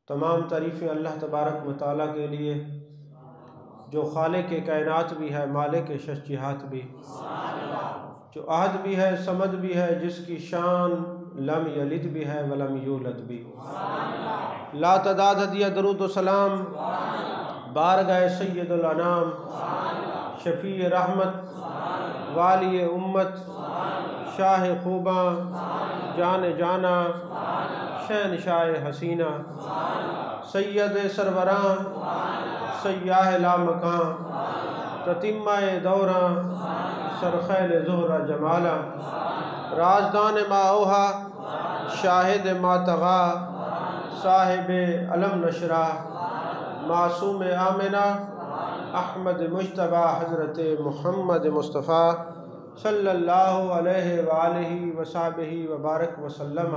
तमाम तारीफ़ें अल्लाह तबारक व तआला के लिए जो खालिक के कायनात भी है, मालिक के शख्सियत भी, जो अहद भी है, समद भी है, जिसकी शान लम यलिद भी है वलम यूलद भी। ला तदाद हदिया दरूद व सलाम बारगाह सय्यदुल अनाम शफ़ी रहमत वाली उम्मत शाह खूबा जान जाना शहनशाह हसीना सैयद सरवरां सयाह लामकां ततिम्माए दौरा सरखैल ज़ोहरा जमाला राजदान माओहा शाहिद मातगा साहिब अलम नशरा मासूम आमिना अहमद मुज्तबा हज़रत मुहम्मद मुस्तफ़ा सल्लल्लाहु अलैहि वालिहि वसहबिहि वबारक वसल्लम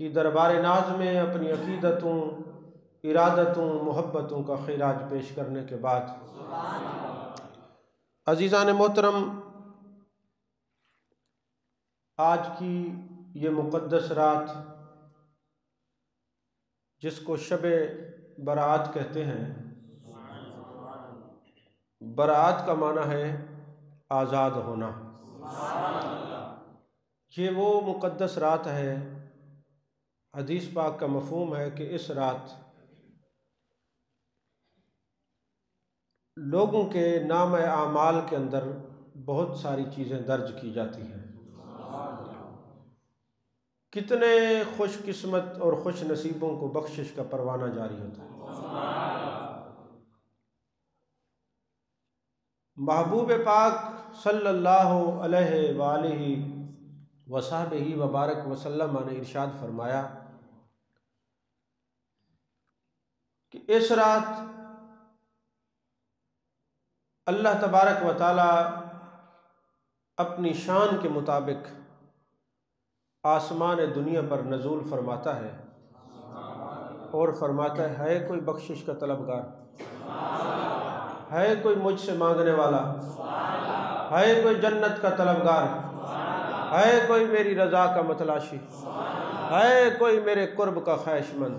की दरबार नाज में अपनी अक़ीदतों, इरादतों, मोहब्बतों का खिराज पेश करने के बाद अज़ीज़ान मोहतरम, आज की ये मुक़द्दस रात जिसको शब बरात कहते हैं, बरात का माना है आज़ाद होना। ये वो मुक़द्दस रात है, हदीस पाक का मफ़हूम है कि इस रात लोगों के नाम आमाल के अंदर बहुत सारी चीज़ें दर्ज की जाती हैं। कितने खुशकिस्मत और खुश नसीबों को बख्शिश का परवाना जारी होता है। महबूब पाक सल्लल्लाहु अलैहि वसहबिहि वबारक वसल्लम ने इरशाद फरमाया कि इस रात अल्लाह तबारक व तआला अपनी शान के मुताबिक आसमान दुनिया पर नज़ूल फरमाता है और फरमाता है कोई बख्शिश का तलबगार, है कोई मुझसे मांगने वाला, है कोई जन्नत का तलबगार, है कोई मेरी रज़ा का मतलाशी, है कोई मेरे कुर्ब का ख्वाहिशमंद।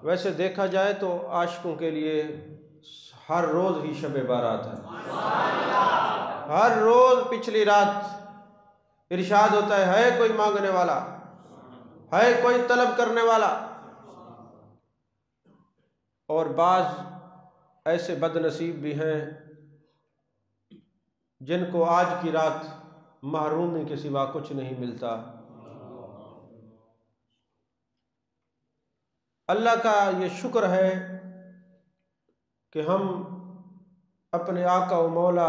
वैसे देखा जाए तो आशिकों के लिए हर रोज़ ही शब बारात है। हर रोज़ पिछली रात इरशाद होता है कोई मांगने वाला, है कोई तलब करने वाला। और बाज़ ऐसे बदनसीब भी हैं जिनको आज की रात महरूमी के सिवा कुछ नहीं मिलता। अल्लाह का ये शुक्र है कि हम अपने आका व मौला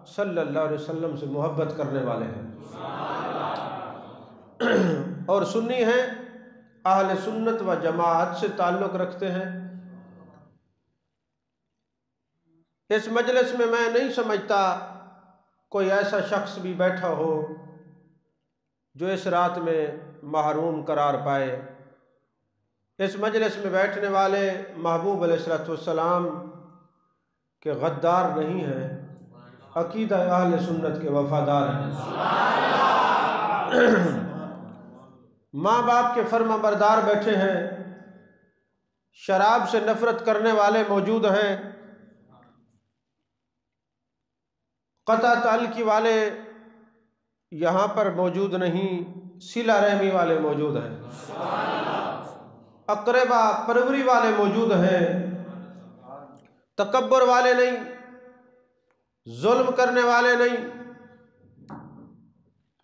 सल्लल्लाहु अलैहि वसल्लम से मोहब्बत करने वाले हैं और सुन्नी हैं, अहले सुन्नत व जमात से ताल्लुक़ रखते हैं। इस मजलिस में मैं नहीं समझता कोई ऐसा शख्स भी बैठा हो जो इस रात में महरूम करार पाए। इस मजलिस में बैठने वाले महबूब अलैहिस्सलाम के गद्दार नहीं हैं, अकीदा अहले सुन्नत के वफादार हैं। माँ बाप के फर्मा बरदार बैठे हैं, शराब से नफरत करने वाले मौजूद हैं, क़ता ताल्लुक़ी वाले यहाँ पर मौजूद नहीं, सिला रहमी वाले मौजूद हैं, अक़रबा परवरी वाले मौजूद हैं, तकब्बुर वाले नहीं, जुल्म करने वाले नहीं,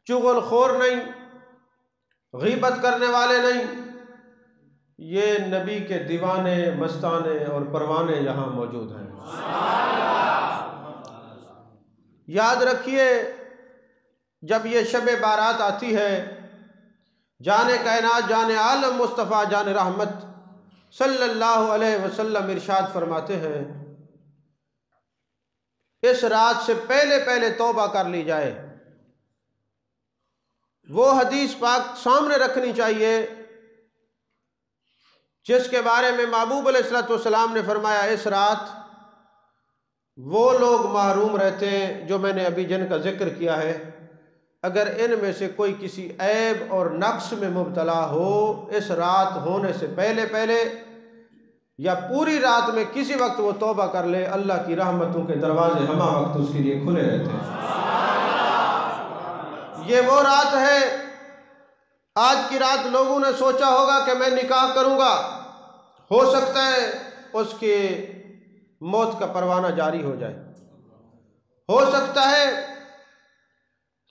चुगलखोर नहीं, गीबत करने वाले नहीं। ये नबी के दीवाने, मस्ताने और परवाने यहाँ मौजूद हैं। याद रखिए, जब ये शब बारात आती है, जाने कायनात, जाने आलम मुस्तफ़ा, जाने रहमत सल्लल्लाहु अलैहि वसल्लम इरशाद फरमाते हैं, इस रात से पहले पहले तौबा कर ली जाए। वो हदीस पाक सामने रखनी चाहिए जिसके बारे में महबूब अलैहिस्सलाम ने फरमाया, इस रात वो लोग महरूम रहते हैं जो मैंने अभी जिनका जिक्र किया है, अगर इनमें से कोई किसी ऐब और नक्स में मुब्तला हो, इस रात होने से पहले पहले या पूरी रात में किसी वक्त वो तौबा कर ले, अल्लाह की रहमतों के दरवाजे हमा वक्त उसके लिए खुले रहते हैं। ये वो रात है, आज की रात लोगों ने सोचा होगा कि मैं निकाह करूंगा, हो सकता है उसके मौत का परवाना जारी हो जाए, हो सकता है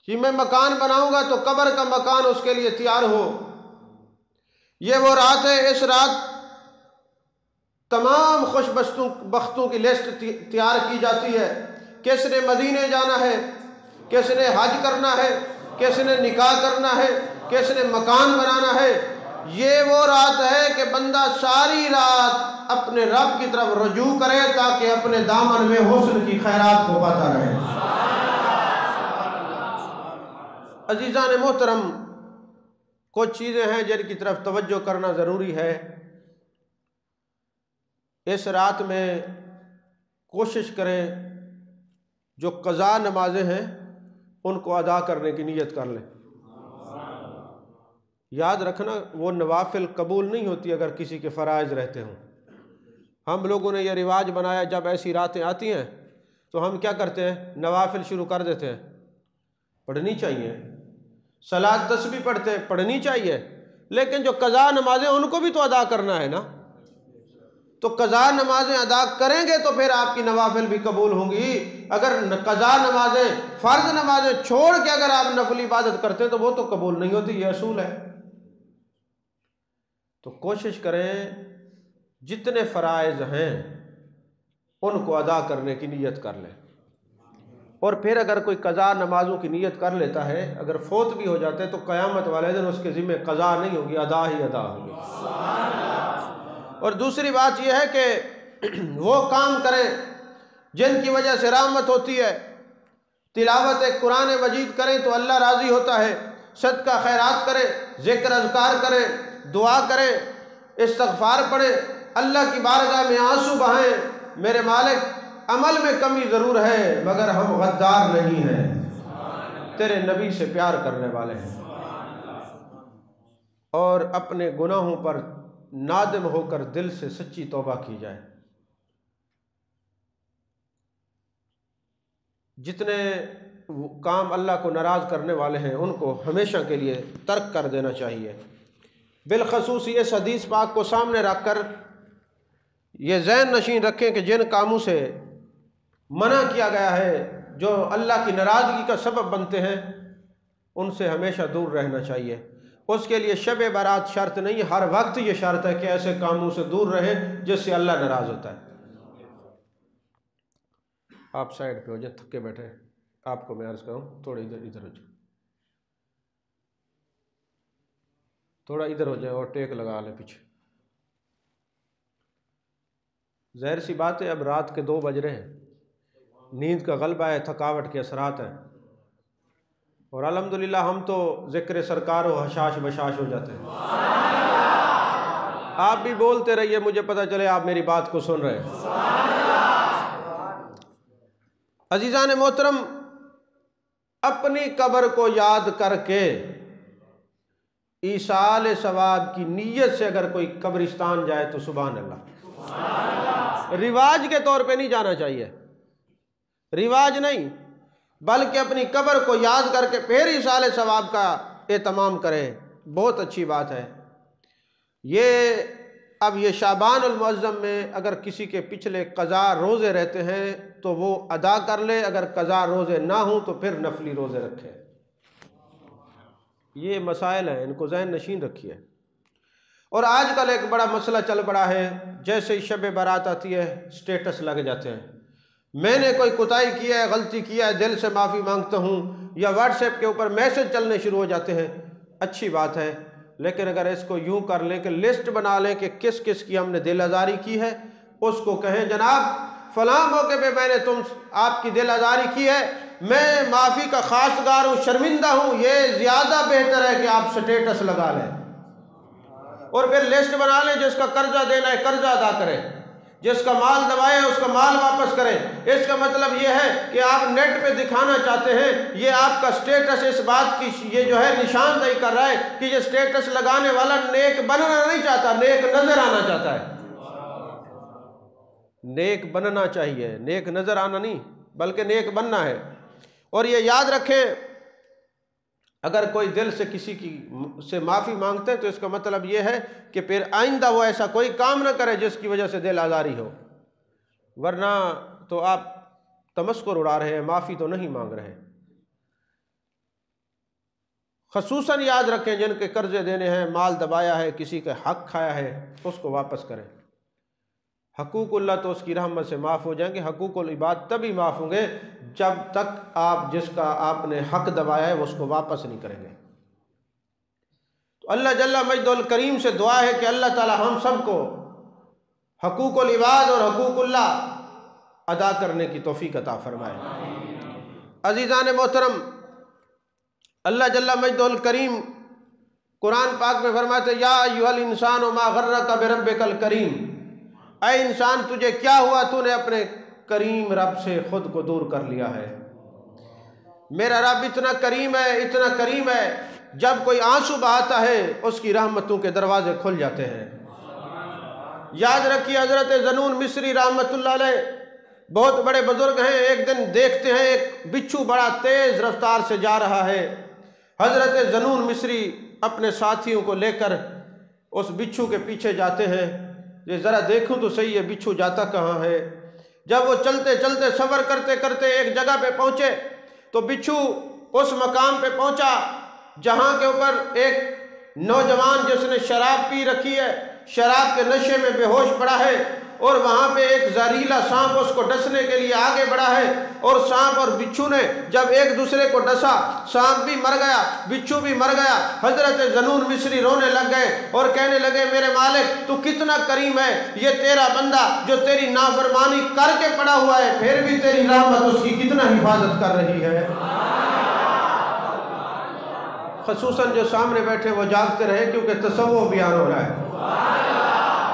कि मैं मकान बनाऊंगा तो कब्र का मकान उसके लिए तैयार हो। ये वो रात है, इस रात तमाम खुशबख्तों की लिस्ट तैयार की जाती है। किसने मदीने जाना है, किसने हज करना है, किसने निकाह करना है, किसने मकान बनाना है। ये वो रात है कि बंदा सारी रात अपने रब की तरफ रुजू करे ताकि अपने दामन में हुस्न की खैरात को पाता रहे। अजीज़ान मोहतरम, कुछ चीज़ें हैं जिनकी तरफ तवज्जो करना ज़रूरी है। इस रात में कोशिश करें जो क़ज़ा नमाजें हैं उनको अदा करने की नीयत कर लें। याद रखना, वो नवाफिल कबूल नहीं होती अगर किसी के फ़राइज़ रहते हों। हम लोगों ने यह रिवाज बनाया, जब ऐसी रातें आती हैं तो हम क्या करते हैं, नवाफिल शुरू कर देते हैं। पढ़नी चाहिए, सलात तस्बीह पढ़ते हैं, पढ़नी चाहिए, लेकिन जो क़ज़ा नमाजें उनको भी तो अदा करना है ना। तो क़ज़ा नमाजें अदा करेंगे तो फिर आपकी नवाफिल भी कबूल होंगी। अगर क़ज़ा नमाजें, फ़र्ज़ नमाजें छोड़ के अगर आप नफली इबादत करते हैं तो वो तो कबूल नहीं होती, ये असूल है। तो कोशिश करें जितने फ़राइज़ हैं उनको अदा करने की नीयत कर लें। और फिर अगर कोई क़ज़ा नमाजों की नीयत कर लेता है, अगर फोत भी हो जाते हैं तो क़यामत वाले दिन उसके ज़िम्मे क़ज़ा नहीं होगी, अदा ही अदा होगी। और दूसरी बात यह है कि वो काम करें जिनकी वजह से रहमत होती है। तिलावत कुरान मजीद करें तो अल्लाह राज़ी होता है, सदका खैरात करें, ज़िक्र अज़कार करें, दुआ करें, इस्तग़फ़ार पढ़ें, अल्लाह की बारगाह में आंसू बहाएं। मेरे मालिक, अमल में कमी ज़रूर है मगर हम गद्दार नहीं हैं, तेरे नबी से प्यार करने वाले हैं। और अपने गुनाहों पर नादिम होकर दिल से सच्ची तौबा की जाए। जितने काम अल्लाह को नाराज़ करने वाले हैं उनको हमेशा के लिए तर्क कर देना चाहिए। बिलखसूस इस हदीस पाक को सामने रखकर ये ज़हन नशीन रखें कि जिन कामों से मना किया गया है, जो अल्लाह की नाराज़गी का सबब बनते हैं, उनसे हमेशा दूर रहना चाहिए। उसके लिए शब बारात शर्त नहीं, हर वक्त ये शर्त है कि ऐसे कामों से दूर रहें जिससे अल्लाह नाराज़ होता है। आप साइड पे हो जाए, थके बैठे हैं। आपको मैं अर्ज़ करूँ थोड़ा इधर हो जाए, थोड़ा इधर हो जाए और टेक लगा ले पीछे। ज़ाहिर सी बात है, अब रात के 2 बज रहे हैं, नींद का गलबा है, थकावट के असरात हैं। और अल्हम्दुलिल्लाह हम तो ज़िक्र सरकार व हशाश बशाश हो जाते हैं। आप भी बोलते रहिए, मुझे पता चले आप मेरी बात को सुन रहे हैं। अजीज़ान मोहतरम, अपनी कब्र को याद करके ईसाल सवाब की नीयत से अगर कोई कब्रिस्तान जाए तो सुभान अल्लाह। रिवाज के तौर पे नहीं जाना चाहिए, रिवाज नहीं, बल्कि अपनी कब्र को याद करके फिर ईसाल सवाब का एहतमाम करें। बहुत अच्छी बात है ये। अब ये शाबानुल मुअज़्ज़म में अगर किसी के पिछले क़ज़ा रोज़े रहते हैं तो वो अदा कर ले, अगर क़ज़ा रोज़े ना हो तो फिर नफली रोज़े रखे। ये मसाइल हैं, इनको ज़हन नशीन रखिए। और आजकल एक बड़ा मसला चल पड़ा है, जैसे ही शब बारात आती है स्टेटस लग जाते हैं, मैंने कोई कोताही किया है, गलती किया है, दिल से माफ़ी मांगता हूँ, या व्हाट्सएप के ऊपर मैसेज चलने शुरू हो जाते हैं। अच्छी बात है, लेकिन अगर इसको यूं कर लें कि लिस्ट बना लें कि किस किस की हमने दिल आज़ारी की है, उसको कहें जनाब फलां मौके पे मैंने आपकी दिल आज़ारी की है, मैं माफ़ी का खासगार हूँ, शर्मिंदा हूँ, ये ज़्यादा बेहतर है कि आप स्टेटस लगा लें। और फिर लिस्ट बना लें, जिसका कर्जा देना है कर्जा अदा करें, जिसका माल दबाए उसका माल वापस करें। इसका मतलब ये है कि आप नेट पे दिखाना चाहते हैं, ये आपका स्टेटस इस बात की ये जो है निशानदेही कर रहा है कि ये स्टेटस लगाने वाला नेक बनना नहीं चाहता, नेक नजर आना चाहता है। नेक बनना चाहिए, नेक नजर आना नहीं बल्कि नेक बनना है। और ये याद रखें, अगर कोई दिल से किसी की से माफ़ी मांगते हैं तो इसका मतलब ये है कि फिर आइंदा वो ऐसा कोई काम ना करे जिसकी वजह से दिल आज़ारी हो, वरना तो आप तमस्कुर उड़ा रहे हैं, माफ़ी तो नहीं मांग रहे। खसूसन याद रखें, जिनके कर्जे देने हैं, माल दबाया है, किसी का हक खाया है, उसको वापस करें। हकूकुल्लाह तो उसकी रहमत से माफ़ हो जाएंगे, हकूकुल इबाद तभी माफ़ होंगे जब तक आप जिसका आपने हक दबाया है उसको वापस नहीं करेंगे। तो अल्लाह जल्ला मजदुल करीम से दुआ है कि अल्लाह ताला हम सबको हकूकुल इबाद और हकूकुल्लाह अदा करने की तौफीक अता फरमाए। अजीज़ान मोहतरम, अल्लाह जल्ला मजदुल करीम कुरान पाक में फरमाते, या अय्युहल इंसान मा गर्रका बिरब्बिकल करीम, ऐ इंसान तुझे क्या हुआ, तूने अपने करीम रब से खुद को दूर कर लिया है। मेरा रब इतना करीम है, इतना करीम है, जब कोई आंसू बहाता है उसकी रहमतों के दरवाजे खुल जाते हैं। याद रखिए, हजरत ज़नून मिस्री रहमतुल्लाह अलैह बहुत बड़े बुजुर्ग हैं। एक दिन देखते हैं एक बिच्छू बड़ा तेज रफ्तार से जा रहा है। हजरत ज़नून मिस्री अपने साथियों को लेकर उस बिच्छू के पीछे जाते हैं, ये ज़रा देखूं तो सही है बिच्छू जाता कहाँ है। जब वो चलते चलते सफ़र करते करते एक जगह पे पहुँचे तो बिच्छू उस मकाम पे पहुँचा जहाँ के ऊपर एक नौजवान जिसने शराब पी रखी है, शराब के नशे में बेहोश पड़ा है, और वहाँ पे एक जहरीला सांप उसको डसने के लिए आगे बढ़ा है। और सांप और बिच्छू ने जब एक दूसरे को डसा, सांप भी मर गया, बिच्छू भी मर गया। हजरत ज़नून मिस्री रोने लग गए और कहने लगे, मेरे मालिक तू कितना करीम है, ये तेरा बंदा जो तेरी नाफरमानी करके पड़ा हुआ है फिर भी तेरी रहमत उसकी कितना हिफाजत कर रही है। खसूसन जो सामने बैठे वो जागते रहे क्योंकि तसव्वुफ बयान हो रहा है।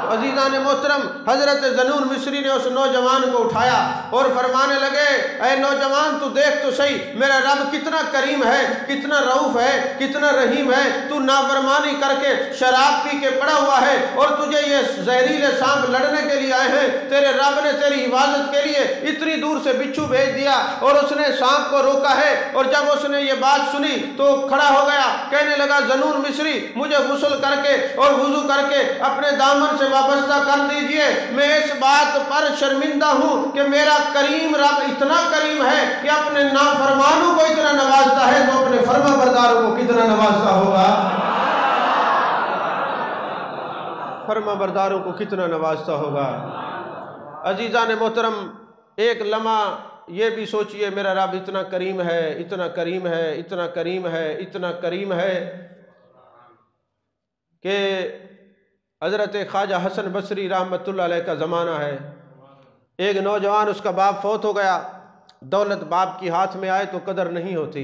अजीज़ान मोहतरम, हजरत ज़नून मिस्री ने उस नौजवान को उठाया और फरमाने लगे, ऐ नौजवान तू देख तो सही, मेरा रब कितना करीम है, कितना रऊफ है, कितना रहीम है। तू नाफरमानी करके शराब पी के पड़ा हुआ है और तुझे ये जहरीले सांप लड़ने के लिए आए हैं। तेरे रब ने तेरी हिफाजत के लिए इतनी दूर से बिच्छू भेज दिया और उसने सांप को रोका है। और जब उसने ये बात सुनी तो खड़ा हो गया, कहने लगा, ज़नून मिस्री मुझे गुस्ल करके और वुजू करके अपने दामन से वाबस्ता कर दीजिए। मैं इस बात पर शर्मिंदा हूँ कि मेरा करीम रब इतना करीम है कि अपने नाफरमानों को इतना नवाजता है तो अपने फर्माबरदारों को कितना नवाजता होगा। फर्माबरदारों को कितना नवाजता होगा। अजीज़ान मोहतरम, एक लम्हा ये भी सोचिए, मेरा रब इतना करीम है, इतना करीम है, इतना करीम है, इतना करीम है कि हज़रत ख्वाजा हसन बसरी रहमतुल्लाह अलैह का ज़माना है। एक नौजवान, उसका बाप फौत हो गया, दौलत बाप की हाथ में आए तो कदर नहीं होती।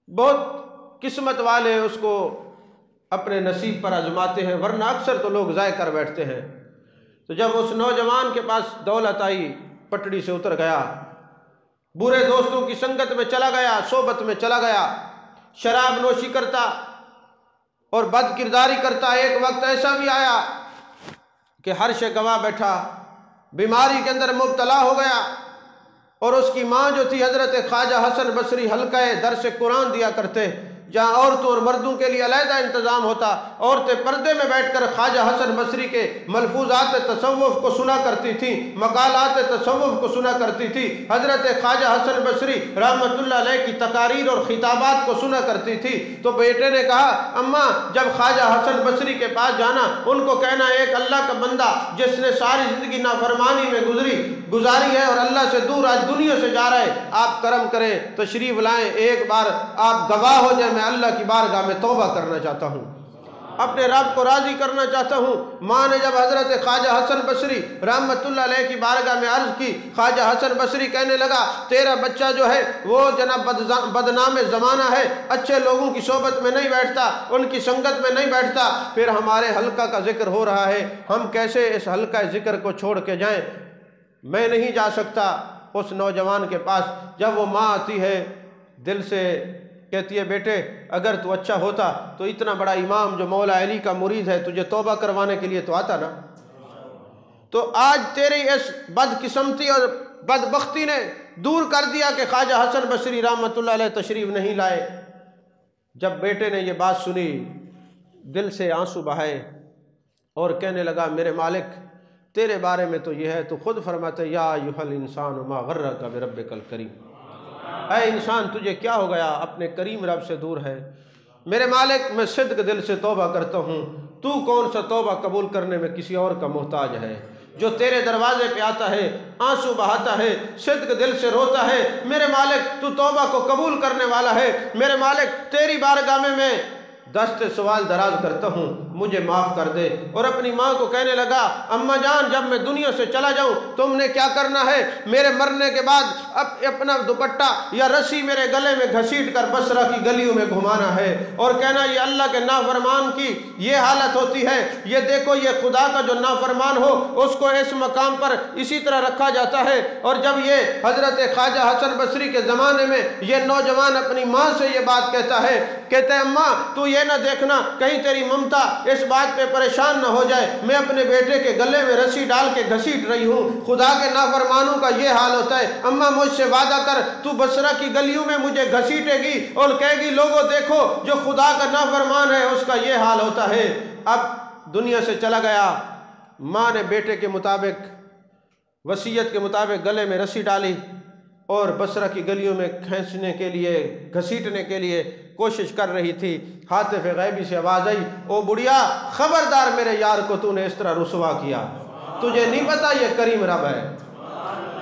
बहुत किस्मत वाले उसको अपने नसीब पर आजमाते हैं, वरना अक्सर तो लोग ज़ाय कर बैठते हैं। तो जब उस नौजवान के पास दौलत आई, पटड़ी से उतर गया, बुरे दोस्तों की संगत में चला गया, सोबत में चला गया, शराब नोशी करता और बद किरदारी करता। एक वक्त ऐसा भी आया कि हर शे गवा बैठा, बीमारी के अंदर मुब्तला हो गया। और उसकी माँ जो थी हज़रत ख्वाजा हसन बसरी हल्का दरस कुरान दिया करते, जहाँ औरतों और मर्दों के लिए अलहदा इंतज़ाम होता। औरतें पर्दे में बैठकर ख्वाजा हसन बसरी के मलफूजात तसव्वुफ़ को सुना करती थी, मकालात तसव्वुफ़ को सुना करती थी। हज़रत ख्वाजा हसन बसरी रहमतुल्लाह अलैह की तकारीर और खिताबात को सुना करती थी। तो बेटे ने कहा, अम्मा जब ख्वाजा हसन बसरी के पास जाना, उनको कहना, एक अल्लाह का बंदा जिसने सारी ज़िंदगी नाफरमानी में गुजारी है और अल्लाह से दूर आज दुनिया से जा रहा है, आप करम करें, तशरीफ़ लाएँ, एक बार आप गवाह हो जाए, मैं अल्लाह की बारगाह में तौबा करना चाहता हूँ। अपने रब को राज़ी करना चाहता हूँ। माँ ने जब हज़रत ख्वाजा हसन बसरी रहमतुल्लाह अलैह की बारगाह में अर्ज़ की, ख्वाजा हसन बसरी कहने लगा तेरा बच्चा जो है वो जनाब बदनाम ज़माना है, अच्छे लोगों की सोबत में नहीं बैठता, उनकी संगत में नहीं बैठता। फिर हमारे हल्का का जिक्र हो रहा है, हम कैसे इस हल्का ज़िक्र को छोड़ के जाएँ। मैं नहीं जा सकता उस नौजवान के पास। जब वो माँ आती है दिल से कहती है बेटे अगर तू अच्छा होता तो इतना बड़ा इमाम जो मौला अली का मुरीद है तुझे तौबा करवाने के लिए तो आता ना। तो आज तेरी इस बदकिस्मती और बदबख्ती ने दूर कर दिया कि ख्वाजा हसन बसरी रहमतुल्लाह अलैह तशरीफ़ नहीं लाए। जब बेटे ने ये बात सुनी दिल से आंसू बहाए और कहने लगा मेरे मालिक तेरे बारे में तो यह है, तो खुद फरमाते या अय्युहल इंसान मा गर्रका बिरब्बिकल करीम, ऐ इंसान तुझे क्या हो गया, अपने करीम रब से दूर है। मेरे मालिक मैं सिद्क दिल से तौबा करता हूँ, तू कौन सा तौबा कबूल करने में किसी और का मोहताज है। जो तेरे दरवाजे पे आता है आंसू बहाता है सिद्क दिल से रोता है, मेरे मालिक तू तौबा को कबूल करने वाला है। मेरे मालिक तेरी बारगाह में मैं दस्ते सवाल दराज करता हूँ, मुझे माफ़ कर दे। और अपनी माँ को कहने लगा अम्मा जान जब मैं दुनिया से चला जाऊँ तुमने क्या करना है, मेरे मरने के बाद अब अपना दुपट्टा या रस्सी मेरे गले में घसीट कर बसरा की गलियों में घुमाना है और कहना ये अल्लाह के नाफरमान की ये हालत होती है। ये देखो ये खुदा का जो नाफरमान हो उसको इस मकाम पर इसी तरह रखा जाता है। और जब ये हज़रत ख्वाजा हसन बसरी के ज़माने में ये नौजवान अपनी माँ से ये बात कहता है, कहते हैं अम्मा तू ये ना देखना कहीं तेरी ममता इस बात पे परेशान ना हो जाए, मैं अपने बेटे के गले में रस्सी डाल के घसीट रही हूँ, खुदा के नाफरमानों का ये हाल होता है। अम्मा मुझसे वादा कर तू बसरा की गलियों में मुझे घसीटेगी और कहेगी लोगों देखो जो खुदा का नाफरमान है उसका ये हाल होता है। अब दुनिया से चला गया, माँ ने बेटे के मुताबिक वसीयत के मुताबिक गले में रस्सी डाली और बसरा की गलियों में खींचने के लिए घसीटने के लिए कोशिश कर रही थी। हातिफ गैबी से आवाज़ आई ओ बुढ़िया खबरदार मेरे यार को तूने इस तरह रुसवा किया, तुझे नहीं पता ये करीम रब है।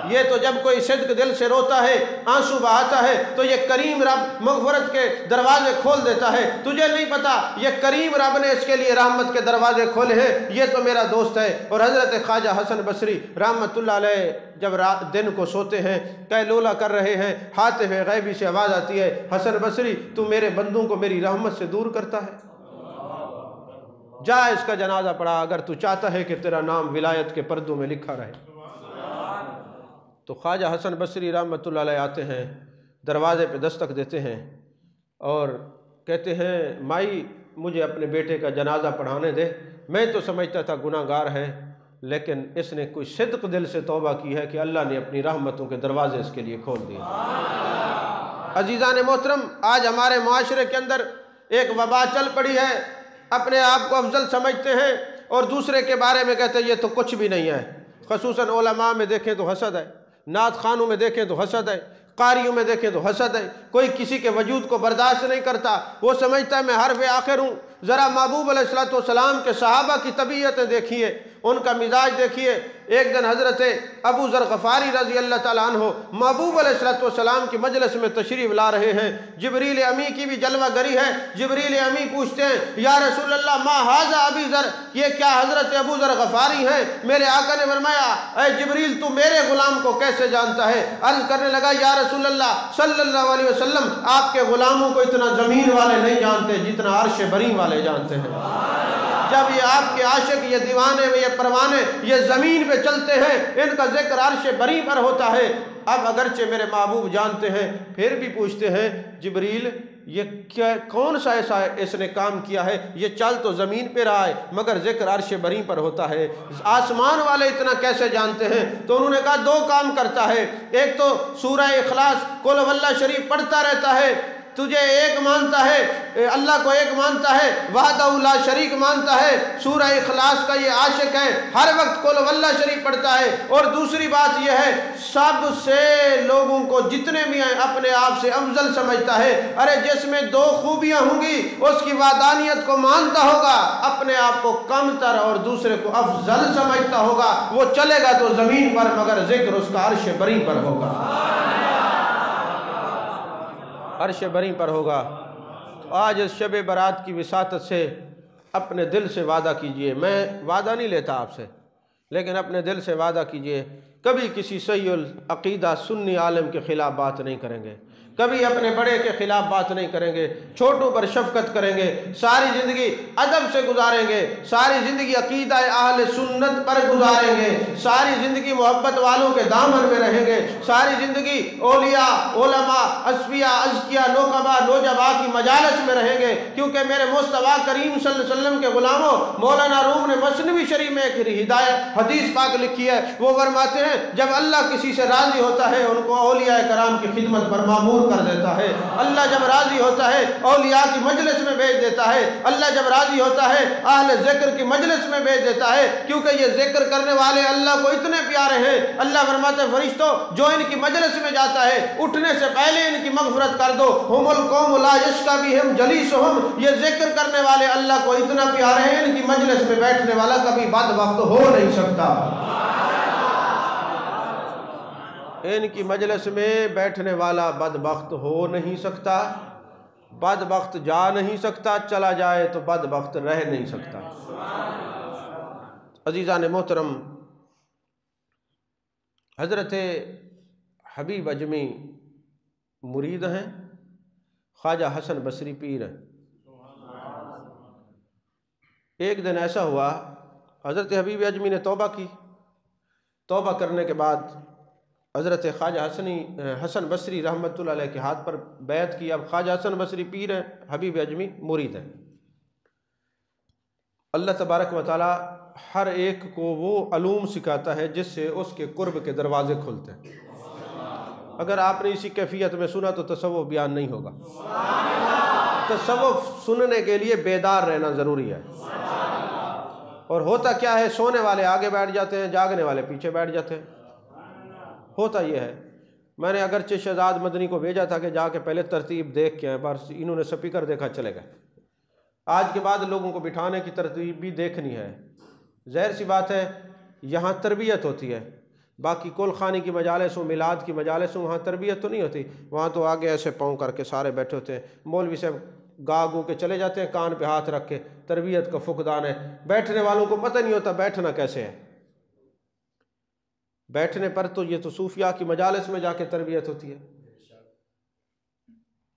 ये तो जब कोई सिद्क दिल से रोता है आंसू बहाता है तो ये करीम रब मग़फ़िरत के दरवाजे खोल देता है। तुझे नहीं पता ये करीम रब ने इसके लिए रहमत के दरवाजे खोले हैं, ये तो मेरा दोस्त है। और हज़रत ख्वाजा हसन बसरी रहमतुल्लाह अलैह जब रात दिन को सोते हैं कैलूला कर रहे हैं, हातिफ गैबी से आवाज़ आती है हसन बसरी तू मेरे बंदों को मेरी रहमत से दूर करता है, जा इसका जनाजा पढ़ा अगर तू चाहता है कि तेरा नाम विलायत के पर्दों में लिखा रहे। तो ख्वाजा हसन बसरी रहमतुल्लाह अलैह आते हैं, दरवाज़े पे दस्तक देते हैं और कहते हैं माई मुझे अपने बेटे का जनाजा पढ़ाने दे। मैं तो समझता था गुनाहगार है लेकिन इसने कोई सिद्क दिल से तौबा की है कि अल्लाह ने अपनी रहमतों के दरवाजे इसके लिए खोल दिए। अजीज़ान मोहतरम आज हमारे माशरे के अंदर एक वबा चल पड़ी है, अपने आप को अफजल समझते हैं और दूसरे के बारे में कहते हैं ये तो कुछ भी नहीं है। ख़ुसूसन उलमा में देखें तो हसद है, नात खानों में देखें तो हसद है, कारियों में देखें तो हसद है। कोई किसी के वजूद को बर्दाश्त नहीं करता, वो समझता है मैं हर्फ आखिर हूँ। ज़रा महबूब अलैहिस्सलाम के सहाबा की तबीयतें देखिए, उनका मिजाज देखिए। एक दिन हज़रत अबू ज़र गफ़ारी रज़ी अल्लाह ताला अन्हो महबूब अलैहिस्सलाम की मजलिस में तशरीफ़ ला रहे हैं। जिब्रील अमी की भी जलवागरी है। जिब्रील अमी पूछते हैं या रसूल अल्लाह मा हाज़ा अबी ज़र, ये क्या हज़रत अबू ज़र गफ़ारी हैं? मेरे आका ने फरमाया ऐ जिब्रील तू मेरे ग़ुलाम को कैसे जानता है? अर्ज़ करने लगा या रसूल अल्लाह सल्लल्लाहु अलैहि वसल्लम आपके ग़ुलामों को इतना ज़मीन वाले नहीं जानते जितना अर्श बरी वाले जानते हैं। जब ये आपके आशिक ये दीवाने ये परवाने ये ज़मीन पे चलते हैं इनका जिक्र अर्श बरी पर होता है। अब अगरचे मेरे महबूब जानते हैं फिर भी पूछते हैं जिब्रील ये क्या कौन सा ऐसा इसने काम किया है, ये चल तो ज़मीन पे रहा है मगर जिक्र अर्श बरी पर होता है, आसमान वाले इतना कैसे जानते हैं? तो उन्होंने कहा दो काम करता है, एक तो सूरह इखलास कुल वल्लाह शरीफ पढ़ता रहता है, तुझे एक मानता है अल्लाह को एक मानता है वहदहू ला शरीक मानता है, सूरह इखलास का ये आशिक है, हर वक्त कुल वल्लाह शरीफ पढ़ता है। और दूसरी बात यह है सबसे लोगों को जितने भी हैं अपने आप से अफजल समझता है। अरे जिसमें दो खूबियां होंगी उसकी वादानियत को मानता होगा, अपने आप को कमतर और दूसरे को अफजल समझता होगा, वो चलेगा तो ज़मीन पर मगर जिक्र उसका अर्श बरी पर होगा, अर्श बरी पर होगा। तो आज इस शब बरात की विसातत से अपने दिल से वादा कीजिए, मैं वादा नहीं लेता आपसे, लेकिन अपने दिल से वादा कीजिए कभी किसी सहीउल अक़ीदा सुन्नी आलिम के ख़िलाफ़ बात नहीं करेंगे, कभी अपने बड़े के ख़िलाफ़ बात नहीं करेंगे, छोटों पर शफ़क़त करेंगे, सारी ज़िंदगी अदब से गुजारेंगे, सारी ज़िंदगी अक़ीदा अहले सुन्नत पर गुजारेंगे, सारी ज़िंदगी मोहब्बत वालों के दामन में रहेंगे, सारी ज़िंदगी औलिया उलमा अस्फिया अज़किया नौकबा नौजबा की मजालस में रहेंगे। क्योंकि मेरे मुस्तफ़ा करीम सल्लल्लाहु अलैहि वसल्लम के ग़ुलामों, मौलाना रूम ने मसनवी शरीफ में एक हिदायत हदीस पाक लिखी है, वो फरमाते हैं जब अल्लाह किसी से राज़ी होता है उनको औलिया कराम की खिदमत पर मामूर कर देता है। अल्लाह जब राज़ी होता है औलिया की मजलिस में भेज देता है, अल्लाह जब राज़ी होता है अहले ज़िक्र की मजलिस में भेज देता है, क्योंकि ये ज़िक्र करने वाले अल्लाह को इतने प्यारे हैं। अल्लाह फरमाते हैं फरिश्तों जो इनकी मजलिस में जाता है उठने से पहले इनकी मग़फ़िरत कर दो, हुमुल कौम ला यश्का बिहिम जलीसुहुम, ये ज़िक्र करने वाले अल्लाह को इतना प्यारे हैं, इनकी मजलिस में बैठने वाला कभी बदबख्त हो नहीं सकता, इनकी मजलिस में बैठने वाला बदबख्त हो नहीं सकता, बदबख्त जा नहीं सकता, चला जाए तो बदबख्त रह नहीं सकता। अज़ीज़ान मोहतरम, हज़रत हबीब अजमी मुरीद हैं, ख्वाजा हसन बसरी पीर हैं। एक दिन ऐसा हुआ हज़रत हबीब अजमी ने तौबा की, तौबा करने के बाद हज़रत ख्वाजा हसन बसरी रहमतुल्लाह अलैह के हाथ पर बैत की। अब ख्वाजा हसन बसरी पीर हैं, हबीब अजमी मुरीद हैं। अल्लाह तबारक व तआला हर एक को वो अलूम सिखाता है जिससे उसके कुर्ब के दरवाज़े खुलते हैं। अगर आपने इसी कैफियत में सुना तो तसव्वुफ़ बयान नहीं होगा। तसव्वुफ़ सुनने के लिए बेदार रहना ज़रूरी है। और होता क्या है, सोने वाले आगे बैठ जाते हैं, जागने वाले पीछे बैठ जाते हैं। होता यह है, मैंने अगरचे शहजाद मदनी को भेजा था कि जाके पहले तरतीब देख के आए, बस इन्होंने स्पीकर देखा चले गए। आज के बाद लोगों को बिठाने की तरतीब भी देखनी है। ज़ाहिर सी बात है यहाँ तरबियत होती है, बाकी कुल खानी की मजालिस हो, मिलाद की मजालिस हो, वहाँ तरबियत तो नहीं होती। वहाँ तो आगे ऐसे पाँव करके सारे बैठे होते हैं, मौलवी साहब गा गू के चले जाते हैं, कान पे हाथ रख के। तरबियत का फुकदान है, बैठने वालों को पता नहीं होता बैठना कैसे है। बैठने पर तो ये तो सूफिया की मजालिस में जाके तरबियत होती है।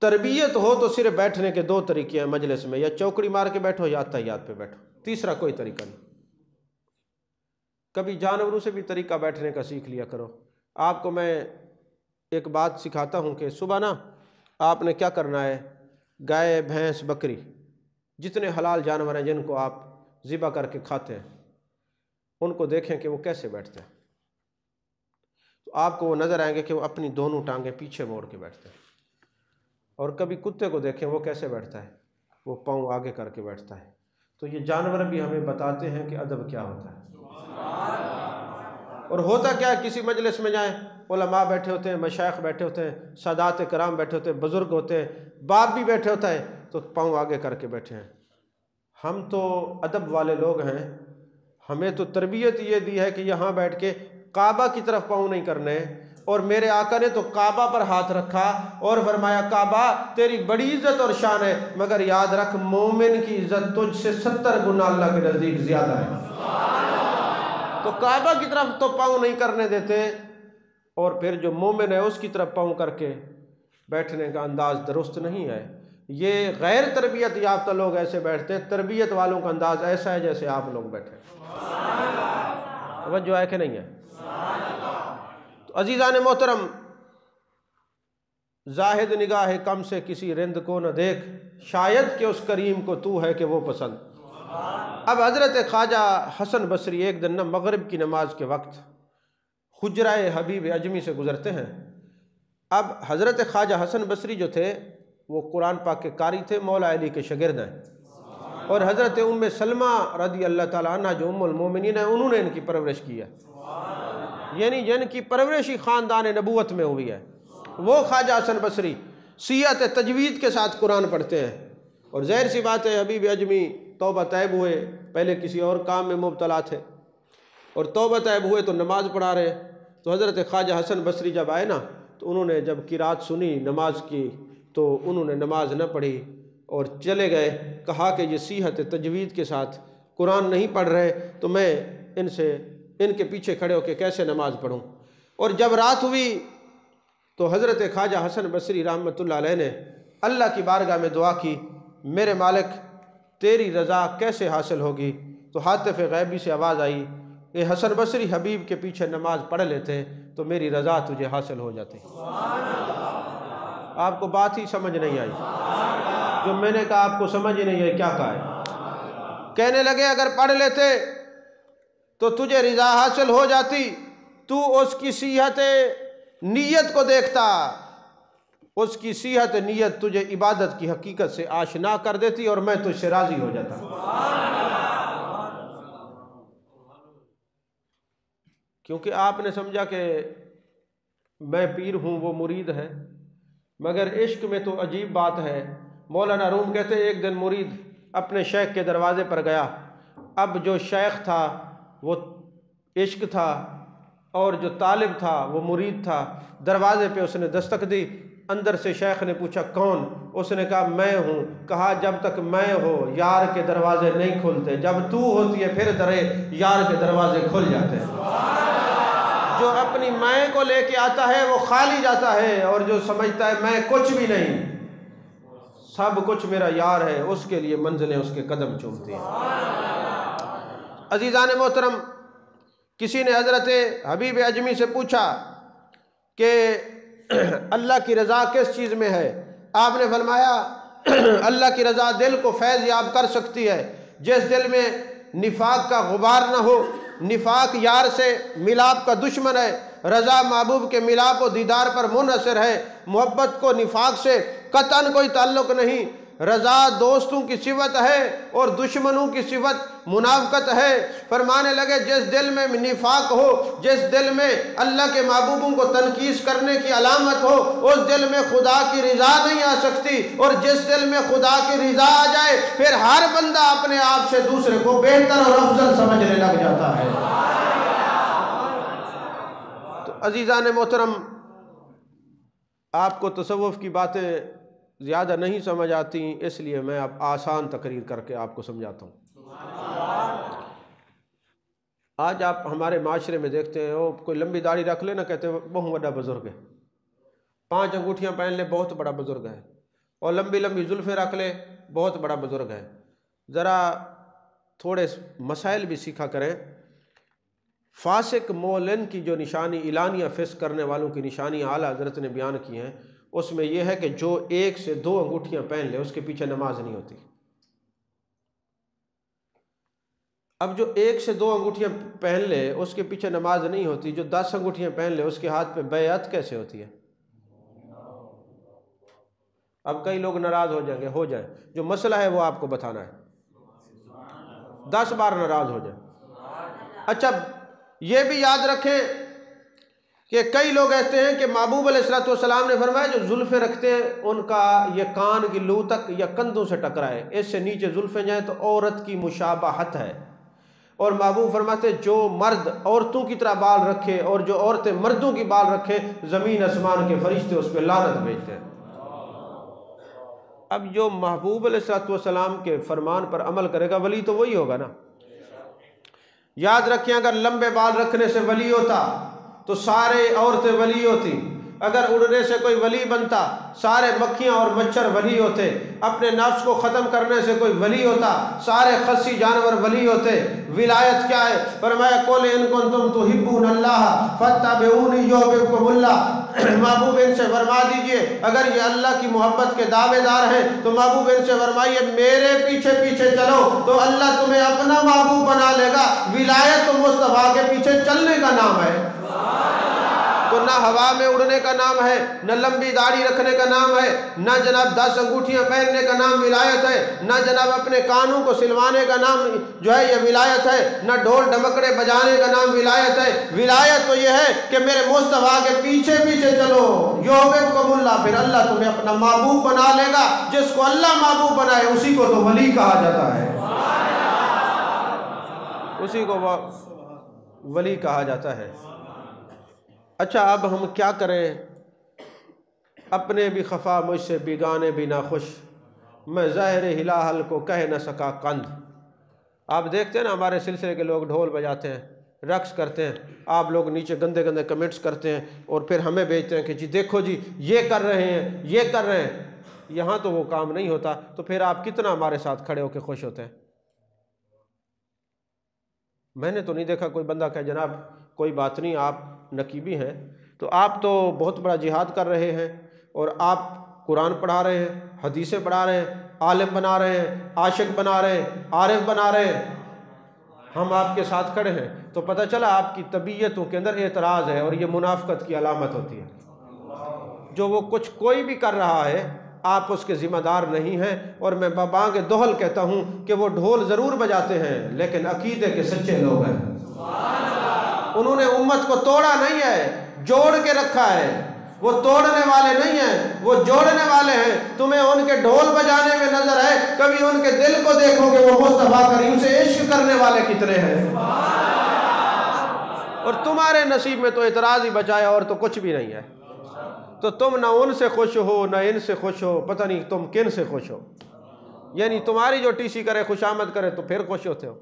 तरबियत हो तो सिर्फ बैठने के दो तरीके हैं मजलिस में, या चौकड़ी मार के बैठो या तहियात पे बैठो, तीसरा कोई तरीका नहीं। कभी जानवरों से भी तरीका बैठने का सीख लिया करो। आपको मैं एक बात सिखाता हूँ कि सुबह ना आपने क्या करना है, गाय भैंस बकरी जितने हलाल जानवर हैं जिनको आप ज़िबा करके खाते हैं, उनको देखें कि वो कैसे बैठते हैं। तो आपको वो नज़र आएंगे कि वो अपनी दोनों टांगें पीछे मोड़ के बैठते हैं। और कभी कुत्ते को देखें वो कैसे बैठता है, वो पाँव आगे करके बैठता है। तो ये जानवर भी हमें बताते हैं कि अदब क्या होता है। और होता क्या है, किसी मजलिस में जाएं, उलमा बैठे होते हैं, मशाइख बैठे होते हैं, सादात कराम बैठे होते हैं, बुज़ुर्ग होते हैं, बाप भी बैठे होता है, तो पाँव आगे करके बैठे हैं। हम तो अदब वाले लोग हैं, हमें तो तरबियत ये दी है कि यहाँ बैठ के काबा की तरफ पाँव नहीं करने। और मेरे आका ने तो काबा पर हाथ रखा और फरमाया, काबा तेरी बड़ी इज्जत और शान है, मगर याद रख मोमिन की इज्जत तुझसे 70 गुना अल्लाह के नज़दीक ज़्यादा है। तो काबा की तरफ तो पाँव नहीं करने देते, और फिर जो मोमिन है उसकी तरफ पाँव करके बैठने का अंदाज़ दुरुस्त नहीं है। ये गैर तरबियत याफ्ता लोग ऐसे बैठते हैं, तरबियत वालों का अंदाज़ ऐसा है जैसे आप लोग बैठे। तवज्जो है कि नहीं है? तो अजीज़ान मोहतरम, जाहिद निगाह कम से किसी रिंद को न देख, शायद कि उस करीम को तू है कि वो पसंद। अब हज़रत ख्वाजा हसन बसरी एक दिन न मगरिब की नमाज के वक्त हुजराए हबीब अजमी से गुज़रते हैं। अब हज़रत ख्वाजा हसन बसरी जो थे वो कुरान पाक के कारी थे, मौला अली के शागिर्द हैं। और हज़रत उम्मे सलमा रदी अल्लाह ताला अन्हा जो उम्मुल मोमिनीन है, उन्होंने इनकी परवरिश की है, यानी जिनकी परवरिश ही ख़ानदान नबूवत में हुई है, वो ख्वाजा हसन बसरी सियत तजवीद के साथ कुरान पढ़ते हैं। और ज़ाहिर सी बात है हबीब अजमी तौबा तैब हुए, पहले किसी और काम में मुब्तला थे, और तौबा तैब हुए तो नमाज़ पढ़ा रहे। तो हज़रत ख्वाजा हसन बसरी जब आए ना, तो उन्होंने जब किरात सुनी नमाज की, तो उन्होंने नमाज न पढ़ी और चले गए। कहा कि ये सीहत तजवीद के साथ कुरान नहीं पढ़ रहे तो मैं इनके पीछे खड़े होकर कैसे नमाज पढ़ूँ। और जब रात हुई तो हज़रत ख्वाजा हसन बसरी रहमतुल्लाह अलैह ने अल्लाह की बारगाह में दुआ की, मेरे मालिक तेरी रज़ा कैसे हासिल होगी। तो हातिफ़ गैबी से आवाज़ आई कि हसन बसरी हबीब के पीछे नमाज पढ़ लेते तो मेरी रज़ा तुझे हासिल हो जाती। आपको बात ही समझ नहीं आई, जो मैंने कहा आपको समझ ही नहीं आई, क्या कहा है। कहने लगे अगर पढ़ लेते तो तुझे रज़ा हासिल हो जाती, तू उसकी सीहत नीयत को देखता, उसकी सीहत नीयत तुझे इबादत की हकीकत से आशना कर देती और मैं तुझसे राज़ी हो जाता। क्योंकि आपने समझा कि मैं पीर हूँ, वो मुरीद है। मगर इश्क में तो अजीब बात है। मौलाना रूम कहते एक दिन मुरीद अपने शेख के दरवाज़े पर गया। अब जो शेख था वो इश्क था और जो तालिब था वो मुरीद था। दरवाज़े पे उसने दस्तक दी, अंदर से शेख ने पूछा कौन। उसने कहा मैं हूँ। कहा जब तक मैं हो यार के दरवाजे नहीं खुलते, जब तू होती है फिर दरे यार के दरवाजे खुल जाते हैं। जो अपनी मैं को लेके आता है वो खाली जाता है, और जो समझता है मैं कुछ भी नहीं, सब कुछ मेरा यार है, उसके लिए मंजिलें उसके कदम चूमती हैं। अजीज़ान मोहतरम, किसी ने हज़रत हबीब अजमी से पूछा कि अल्लाह की रज़ा किस चीज़ में है। आपने फरमाया अल्लाह की रज़ा दिल को फैज़ याब कर सकती है जिस दिल में निफाक का गुबार न हो। निफाक यार से मिलाप का दुश्मन है, रज़ा महबूब के मिलाप व दीदार पर मुनहसर है। मोहब्बत को निफाक से कतन कोई ताल्लुक़ नहीं। रज़ा दोस्तों की सिफत है और दुश्मनों की सिफत मुनाफकत है। फरमाने लगे जिस दिल में निफाक हो, जिस दिल में अल्लाह के महबूबों को तनकीस करने की अलामत हो, उस दिल में खुदा की रज़ा नहीं आ सकती। और जिस दिल में खुदा की रज़ा आ जाए फिर हर बंदा अपने आप से दूसरे को बेहतर और अफजल समझने लग जाता है। तो अजीज़ान मोहतरम, आपको तसव्वुफ़ की बातें ज़्यादा नहीं समझ आती, इसलिए मैं अब आसान तकरीर करके आपको समझाता हूँ। आज आप हमारे माशरे में देखते हैं, वो कोई लंबी दाढ़ी रख ले ना, कहते हैं बहुत बड़ा बुजुर्ग है, 5 अंगूठियाँ पहन ले बहुत बड़ा बुजुर्ग है, और लंबी लंबी जुल्फ़ें रख ले बहुत बड़ा बुजुर्ग है। ज़रा थोड़े मसाइल भी सीखा करें। फासिक मोलन की जो निशानी, इलानिया फिस्क करने वालों की निशानी आला हज़रत ने बयान की हैं, उसमें यह है कि जो 1 से 2 अंगूठियाँ पहन ले उसके पीछे नमाज नहीं होती। अब जो 1 से 2 अंगूठियाँ पहन ले उसके पीछे नमाज नहीं होती, जो 10 अंगूठियाँ पहन ले उसके हाथ पे बैअत कैसे होती है। अब कई लोग नाराज़ हो जाएंगे, हो जाए, जो मसला है वो आपको बताना है, 10 बार नाराज़ हो जाए। अच्छा, ये भी याद रखें कि कई लोग ऐसे हैं कि महबूब अलैहिस्सलाम ने फरमाया जो जुल्फ़ें रखते हैं उनका ये कान की लू तक या कंधों से टकराए, इससे नीचे जुल्फ़ें जाए तो औरत की मुशाबहत है। और महबूब फरमाते जो मर्द औरतों की तरह बाल रखे और जो औरतें मर्दों की बाल रखे, ज़मीन आसमान के फरिश्ते उस पर लानत भेजते हैं। अब जो महबूब अलैहिस्सलाम के फरमान पर अमल करेगा वली तो वही होगा ना। याद रखें, अगर लंबे बाल रखने से वली होता तो सारे औरतें वली होती, अगर उड़ने से कोई वली बनता सारे मक्खियाँ और मच्छर वली होते, अपने नफ्स को ख़त्म करने से कोई वली होता सारे खस्सी जानवर वली होते। विलायत क्या है? फरमाया कुल इन कुंतुम तुहिब्बूनल्लाह फत्तबिऊनी युहिब्बुकुमुल्लाह। महबूब इनसे फरमा दीजिए अगर ये अल्लाह की मोहब्बत के दावेदार हैं तो महबूब इनसे फरमाइए मेरे पीछे पीछे चलो तो अल्लाह तुम्हें अपना महबूब बना लेगा। विलायत तो मुस्तफ़ा के पीछे चलने का नाम है, तो ना हवा में उड़ने का नाम है, न लंबी दाढ़ी रखने का नाम है, न जनाब 10 अंगूठियां पहनने का नाम विलायत है, न जनाब अपने कानों को सिलवाने का नाम जो है ये विलायत है, न ढोल ढमकड़े बजाने का नाम विलायत है। विलायत तो ये है कि मेरे मुस्तफ़ा के पीछे पीछे चलो, युहिब्बुकुमुल्लाह, फिर अल्लाह तुम्हें अपना महबूब बना लेगा। जिसको अल्लाह महबूब बनाए उसी को तो वली कहा जाता है, उसी को वली कहा जाता है। अच्छा, अब हम क्या करें? अपने भी खफा मुझसे बिगाने भी ना खुश, मैं ज़ाहिर हिलाहल को कह न सका कंध। आप देखते हैं ना हमारे सिलसिले के लोग ढोल बजाते हैं, रक्स करते हैं, आप लोग नीचे गंदे गंदे कमेंट्स करते हैं और फिर हमें भेजते हैं कि जी देखो जी ये कर रहे हैं, ये कर रहे हैं। यहाँ तो वो काम नहीं होता, तो फिर आप कितना हमारे साथ खड़े होकर खुश होते हैं? मैंने तो नहीं देखा कोई बंदा कहे जनाब कोई बात नहीं, आप नकीबी हैं, तो आप तो बहुत बड़ा जिहाद कर रहे हैं और आप कुरान पढ़ा रहे हैं, हदीसें पढ़ा रहे हैं, आलिम बना रहे हैं, आशिक बना रहे हैं, आरिफ बना रहे हैं, हम आपके साथ खड़े हैं। तो पता चला आपकी तबीयतों के अंदर एतराज़ है और ये मुनाफिकत की अलामत होती है। जो वो कुछ कोई भी कर रहा है आप उसके ज़िम्मेदार नहीं हैं। और मैं बाबांग दोहल कहता हूँ कि वो ढोल ज़रूर बजाते हैं लेकिन अकीदे के सच्चे लोग हैं। उन्होंने उम्मत को तोड़ा नहीं है, जोड़ के रखा है। वो तोड़ने वाले नहीं हैं, वो जोड़ने वाले हैं। तुम्हें उनके ढोल बजाने में नजर है, कभी उनके दिल को देखोगे वो मुस्तफा करीम से इश्क करने वाले कितने हैं। और तुम्हारे नसीब में तो इतराज़ ही बचाया और तो कुछ भी नहीं है। तो तुम ना उनसे खुश हो ना इनसे खुश हो, पता नहीं तुम किन से खुश हो। यानी तुम्हारी जो टीसी करे खुशामद करे तो फिर खुश होते हो।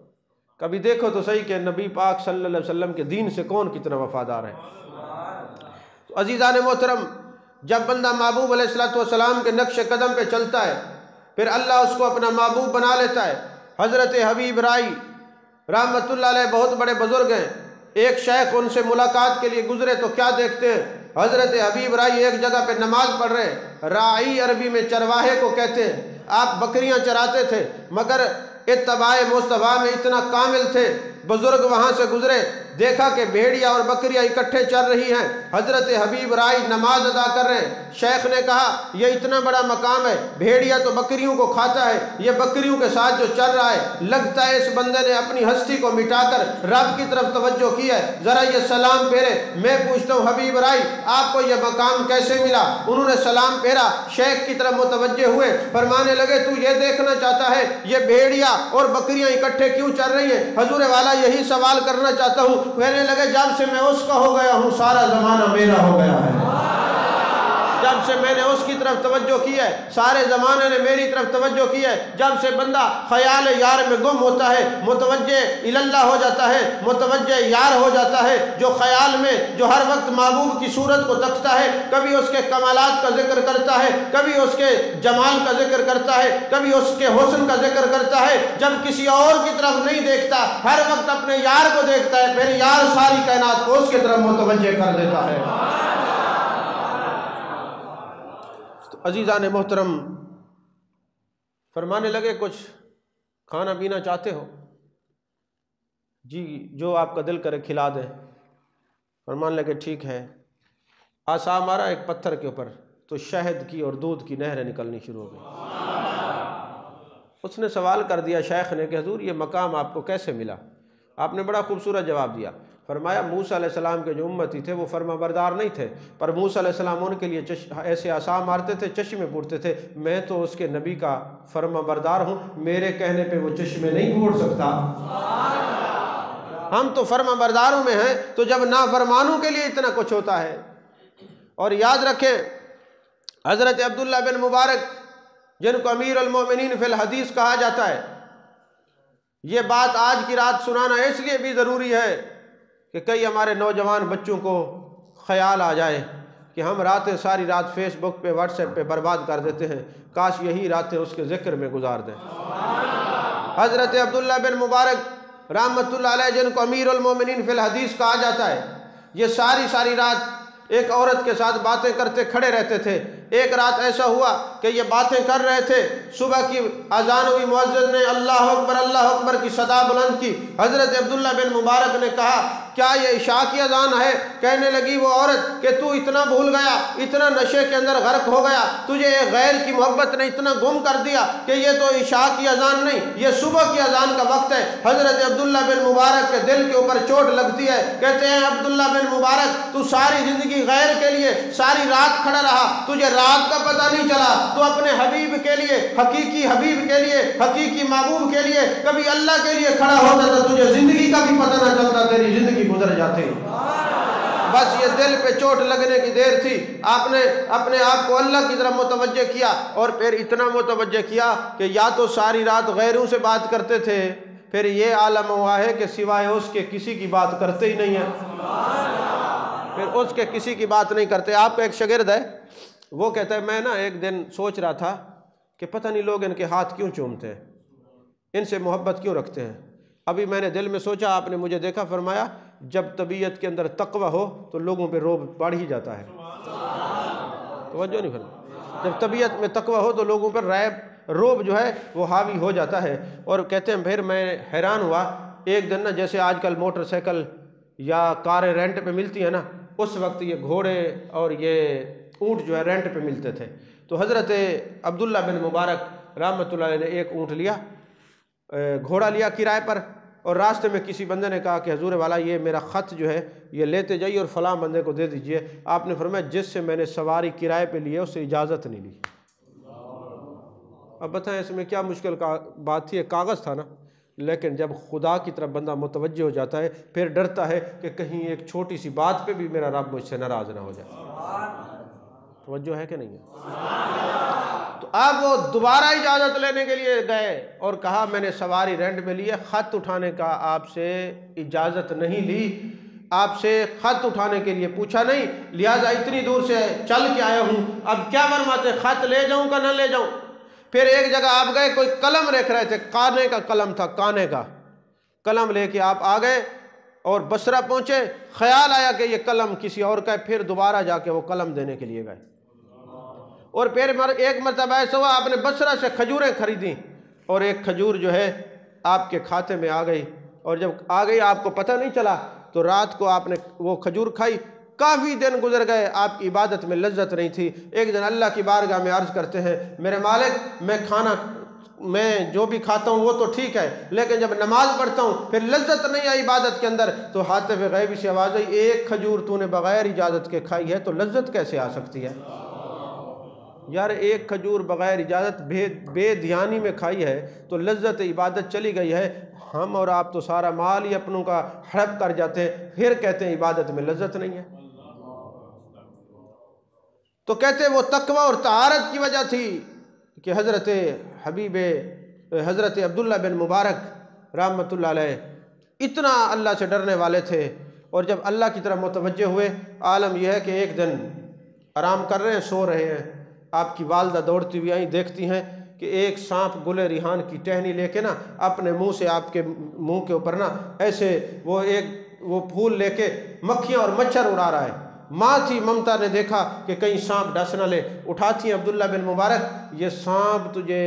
कभी देखो तो सही कि नबी पाक सल्लल्लाहु अलैहि वसल्लम के दीन से कौन कितना वफादार है। तो अजीज़ान मोहतरम, जब बंदा महबूब अलैहिस्सलाम के नक्श कदम पे चलता है फिर अल्लाह उसको अपना महबूब बना लेता है। हज़रत हबीब राई रहमतुल्लाह अलैह बहुत बड़े बुजुर्ग हैं। एक शेख उनसे मुलाकात के लिए गुजरे तो क्या देखते हैं, हज़रत हबीब राई एक जगह पे नमाज पढ़ रहे हैं। राई अरबी में चरवाहे को कहते हैं। आप बकरियां चराते थे मगर इत्तबाए मुस्तफा में इतना कामिल थे। बुजुर्ग वहाँ से गुजरे, देखा कि भेड़िया और बकरियां इकट्ठे चल रही हैं। हज़रत हबीब राई नमाज अदा कर रहे हैं। शेख ने कहा यह इतना बड़ा मकाम है, भेड़िया तो बकरियों को खाता है, ये बकरियों के साथ जो चल रहा है, लगता है इस बंदे ने अपनी हस्ती को मिटाकर रब की तरफ तवज्जो की है। ज़रा ये सलाम फेरे। मैं पूछता हूँ हबीब राई आपको यह मकाम कैसे मिला? उन्होंने सलाम फेरा, शेख की तरफ मुतवज्जे हुए, फरमाने लगे तू ये देखना चाहता है ये भेड़िया और बकरियां इकट्ठे क्यों चल रही हैं? हजूर वाला यही सवाल करना चाहता हूँ। कहने लगे जब से मैं उसका हो गया हूँ सारा जमाना मेरा हो गया है। जब से मैंने उसकी तरफ तवज्जो की है सारे ज़माने ने मेरी तरफ तवज्जो की है। जब से बंदा ख्याल यार में गुम होता है, मुतवज्जे इल्लाह हो जाता है, मुतवज्जे यार हो जाता है। जो ख्याल में जो हर वक्त महबूब की सूरत को तकता है, कभी उसके कमालात का जिक्र करता है, कभी उसके जमाल का जिक्र करता है, कभी उसके हुस्न का जिक्र करता है। जब किसी और की तरफ नहीं देखता, हर वक्त अपने यार को देखता है, फिर यार सारी कायनात को उसकी तरफ मुतवज्जे कर देता है। अजीज़ान मोहतरम, फरमाने लगे कुछ खाना पीना चाहते हो? जी जो आपका दिल करे खिला दें। फरमाने लगे ठीक है। आसा मारा एक पत्थर के ऊपर तो शहद की और दूध की नहरें निकलनी शुरू हो गई। उसने सवाल कर दिया शेख ने कि हुजूर ये मकाम आपको कैसे मिला? आपने बड़ा खूबसूरत जवाब दिया। फरमाया मूसा अलैहिस्सलाम के जो उम्मती थे वो फर्माबरदार नहीं थे, पर मूसा अलैहिस्सलाम उनके लिए ऐसे आसा मारते थे, चश्मे पूरते थे। मैं तो उसके नबी का फर्माबरदार हूँ, मेरे कहने पे वो चश्मे नहीं पूर सकता। हम तो फर्माबरदारों में हैं, तो जब नाफरमानों के लिए इतना कुछ होता है। और याद रखें हज़रत अब्दुल्ला बिन मुबारक जिनको अमीर अल मोमिनीन फिल हदीस कहा जाता है, ये बात आज की रात सुनाना इसलिए भी ज़रूरी है कि कई हमारे नौजवान बच्चों को ख्याल आ जाए कि हम रातें सारी रात फेसबुक पे व्हाट्सएप पे बर्बाद कर देते हैं, काश यही रातें उसके ज़िक्र में गुजार दें। हज़रत अब्दुल्ला बिन मुबारक रहमतुल्लाह अलैह जिनको अमीरुल मोमिनीन फिल हदीस कहा जाता है, ये सारी रात एक औरत के साथ बातें करते खड़े रहते थे। एक रात ऐसा हुआ कि ये बातें कर रहे थे, सुबह की अजान हुई, मुअज्जिन ने अल्लाह अकबर की सदा बुलंद की। हज़रत अब्दुल्ला बिन मुबारक ने कहा क्या ये इशा की अजान है? कहने लगी वो औरत कि तू इतना भूल गया, इतना नशे के अंदर गर्क हो गया, तुझे गैर की मोहब्बत ने इतना गुम कर दिया कि ये तो इशा की अजान नहीं, ये सुबह की अजान का वक्त है। हज़रत अब्दुल्ला बिन मुबारक के दिल के ऊपर चोट लगती है। कहते हैं अब्दुल्ला बिन मुबारक तू सारी ज़िंदगी गैर के लिए सारी रात खड़ा रहा, तुझे रात का पता नहीं चला। तो अपने हबीब के लिए, हकीकी हबीब के लिए, हकीकी महबूब के लिए, कभी अल्लाह के लिए खड़ा होता था, तुझे जिंदगी का भी पता ना चलता, तेरी जिंदगी गुजर जाती। बस ये दिल पे चोट लगने की देर थी। आपने अपने आप को अल्लाह की तरफ मुतवज्जे किया और फिर इतना मुतवज्जे किया कि या तो सारी रात गैरों से बात करते थे, फिर ये आलम हुआ है कि सिवाय उसके किसी की बात करते ही नहीं है, फिर उसके किसी की बात नहीं करते। आपका एक शागिर्द है, वो कहता है मैं ना एक दिन सोच रहा था कि पता नहीं लोग इनके हाथ क्यों चूमते हैं, इनसे मोहब्बत क्यों रखते हैं। अभी मैंने दिल में सोचा, आपने मुझे देखा, फरमाया जब तबीयत के अंदर तकवा हो तो लोगों पे रोब बढ़ ही जाता है। तवज्जो नहीं फरमा, जब तबीयत में तकवा हो तो लोगों पर रोब जो है वो हावी हो जाता है। और कहते हैं फिर मैं हैरान हुआ, एक दिन ना जैसे आजकल मोटरसाइकिल या कारें रेंट पे मिलती हैं ना, उस वक्त ये घोड़े और ये ऊँट जो है रेंट पे मिलते थे। तो हज़रत अब्दुल्ला बिन मुबारक रहमतुल्लाह अलैह ने एक ऊँट लिया, घोड़ा लिया किराए पर, और रास्ते में किसी बंदे ने कहा कि हजूर वाला ये मेरा ख़त जो है ये लेते जाइए और फ़लाँ बंदे को दे दीजिए। आपने फरमाया जिससे मैंने सवारी किराए पे ली है उससे इजाज़त नहीं ली। अब बताएं इसमें क्या मुश्किल का बात थी, एक कागज़ था ना, लेकिन जब खुदा की तरफ बंदा मुतवज्जे हो जाता है फिर डरता है कि कहीं एक छोटी सी बात पे भी मेरा रब मुझसे नाराज़ ना हो जाए। तवज्जो है कि नहीं है? तो अब वो दोबारा इजाज़त लेने के लिए गए और कहा मैंने सवारी रेंट में ली है, ख़त उठाने का आपसे इजाज़त नहीं ली, आपसे ख़त उठाने के लिए पूछा नहीं, लिहाजा इतनी दूर से चल के आया हूँ, अब क्या फरमाते ख़त ले जाऊँ का न ले जाऊँ। फिर एक जगह आप गए, कोई कलम रख रहे थे, काने का कलम था, काने का कलम लेके आप आ गए और बसरा पहुँचे, ख्याल आया कि ये कलम किसी और का है, फिर दोबारा जाके वो कलम देने के लिए गए। और फिर एक मरतबा ऐसा हुआ आपने बसरा से खजूरें खरीदी और एक खजूर जो है आपके खाते में आ गई, और जब आ गई आपको पता नहीं चला, तो रात को आपने वो खजूर खाई, काफ़ी दिन गुजर गए, आपकी इबादत में लज्जत नहीं थी। एक दिन अल्लाह की बारगाह में अर्ज़ करते हैं मेरे मालिक मैं जो भी खाता हूँ वो तो ठीक है, लेकिन जब नमाज पढ़ता हूँ फिर लज्जत नहीं आई इबादत के अंदर। तो हातिफ गैबी से आवाज़ आई, एक खजूर तूने बग़ैर इजाज़त के खाई है तो लज्जत कैसे आ सकती है। यार एक खजूर बग़ैर इजाज़त बेध्यानी में खाई है तो लज्जत इबादत चली गई है। हम और आप तो सारा माल ही अपनों का हड़प कर जाते हैं, फिर कहते हैं इबादत में लज्जत नहीं है। तो कहते वो तकवा और तहारत की वजह थी कि हज़रत अब्दुल्ला बिन मुबारक रहमतुल्लाह अलैह इतना अल्लाह से डरने वाले थे। और जब अल्लाह की तरफ मुतवज्जे हुए, आलम यह है कि एक दिन आराम कर रहे हैं, सो रहे हैं, आपकी वालदा दौड़ती हुई आई, देखती हैं कि एक सांप गुले रिहान की टहनी लेके ना अपने मुंह से आपके मुंह के ऊपर ना ऐसे वो फूल लेके मक्खियाँ और मच्छर उड़ा रहा है। माँ थी ममता ने देखा कि कहीं सांप डस न ले, उठाती हैं अब्दुल्ला बिन मुबारक, ये सांप तुझे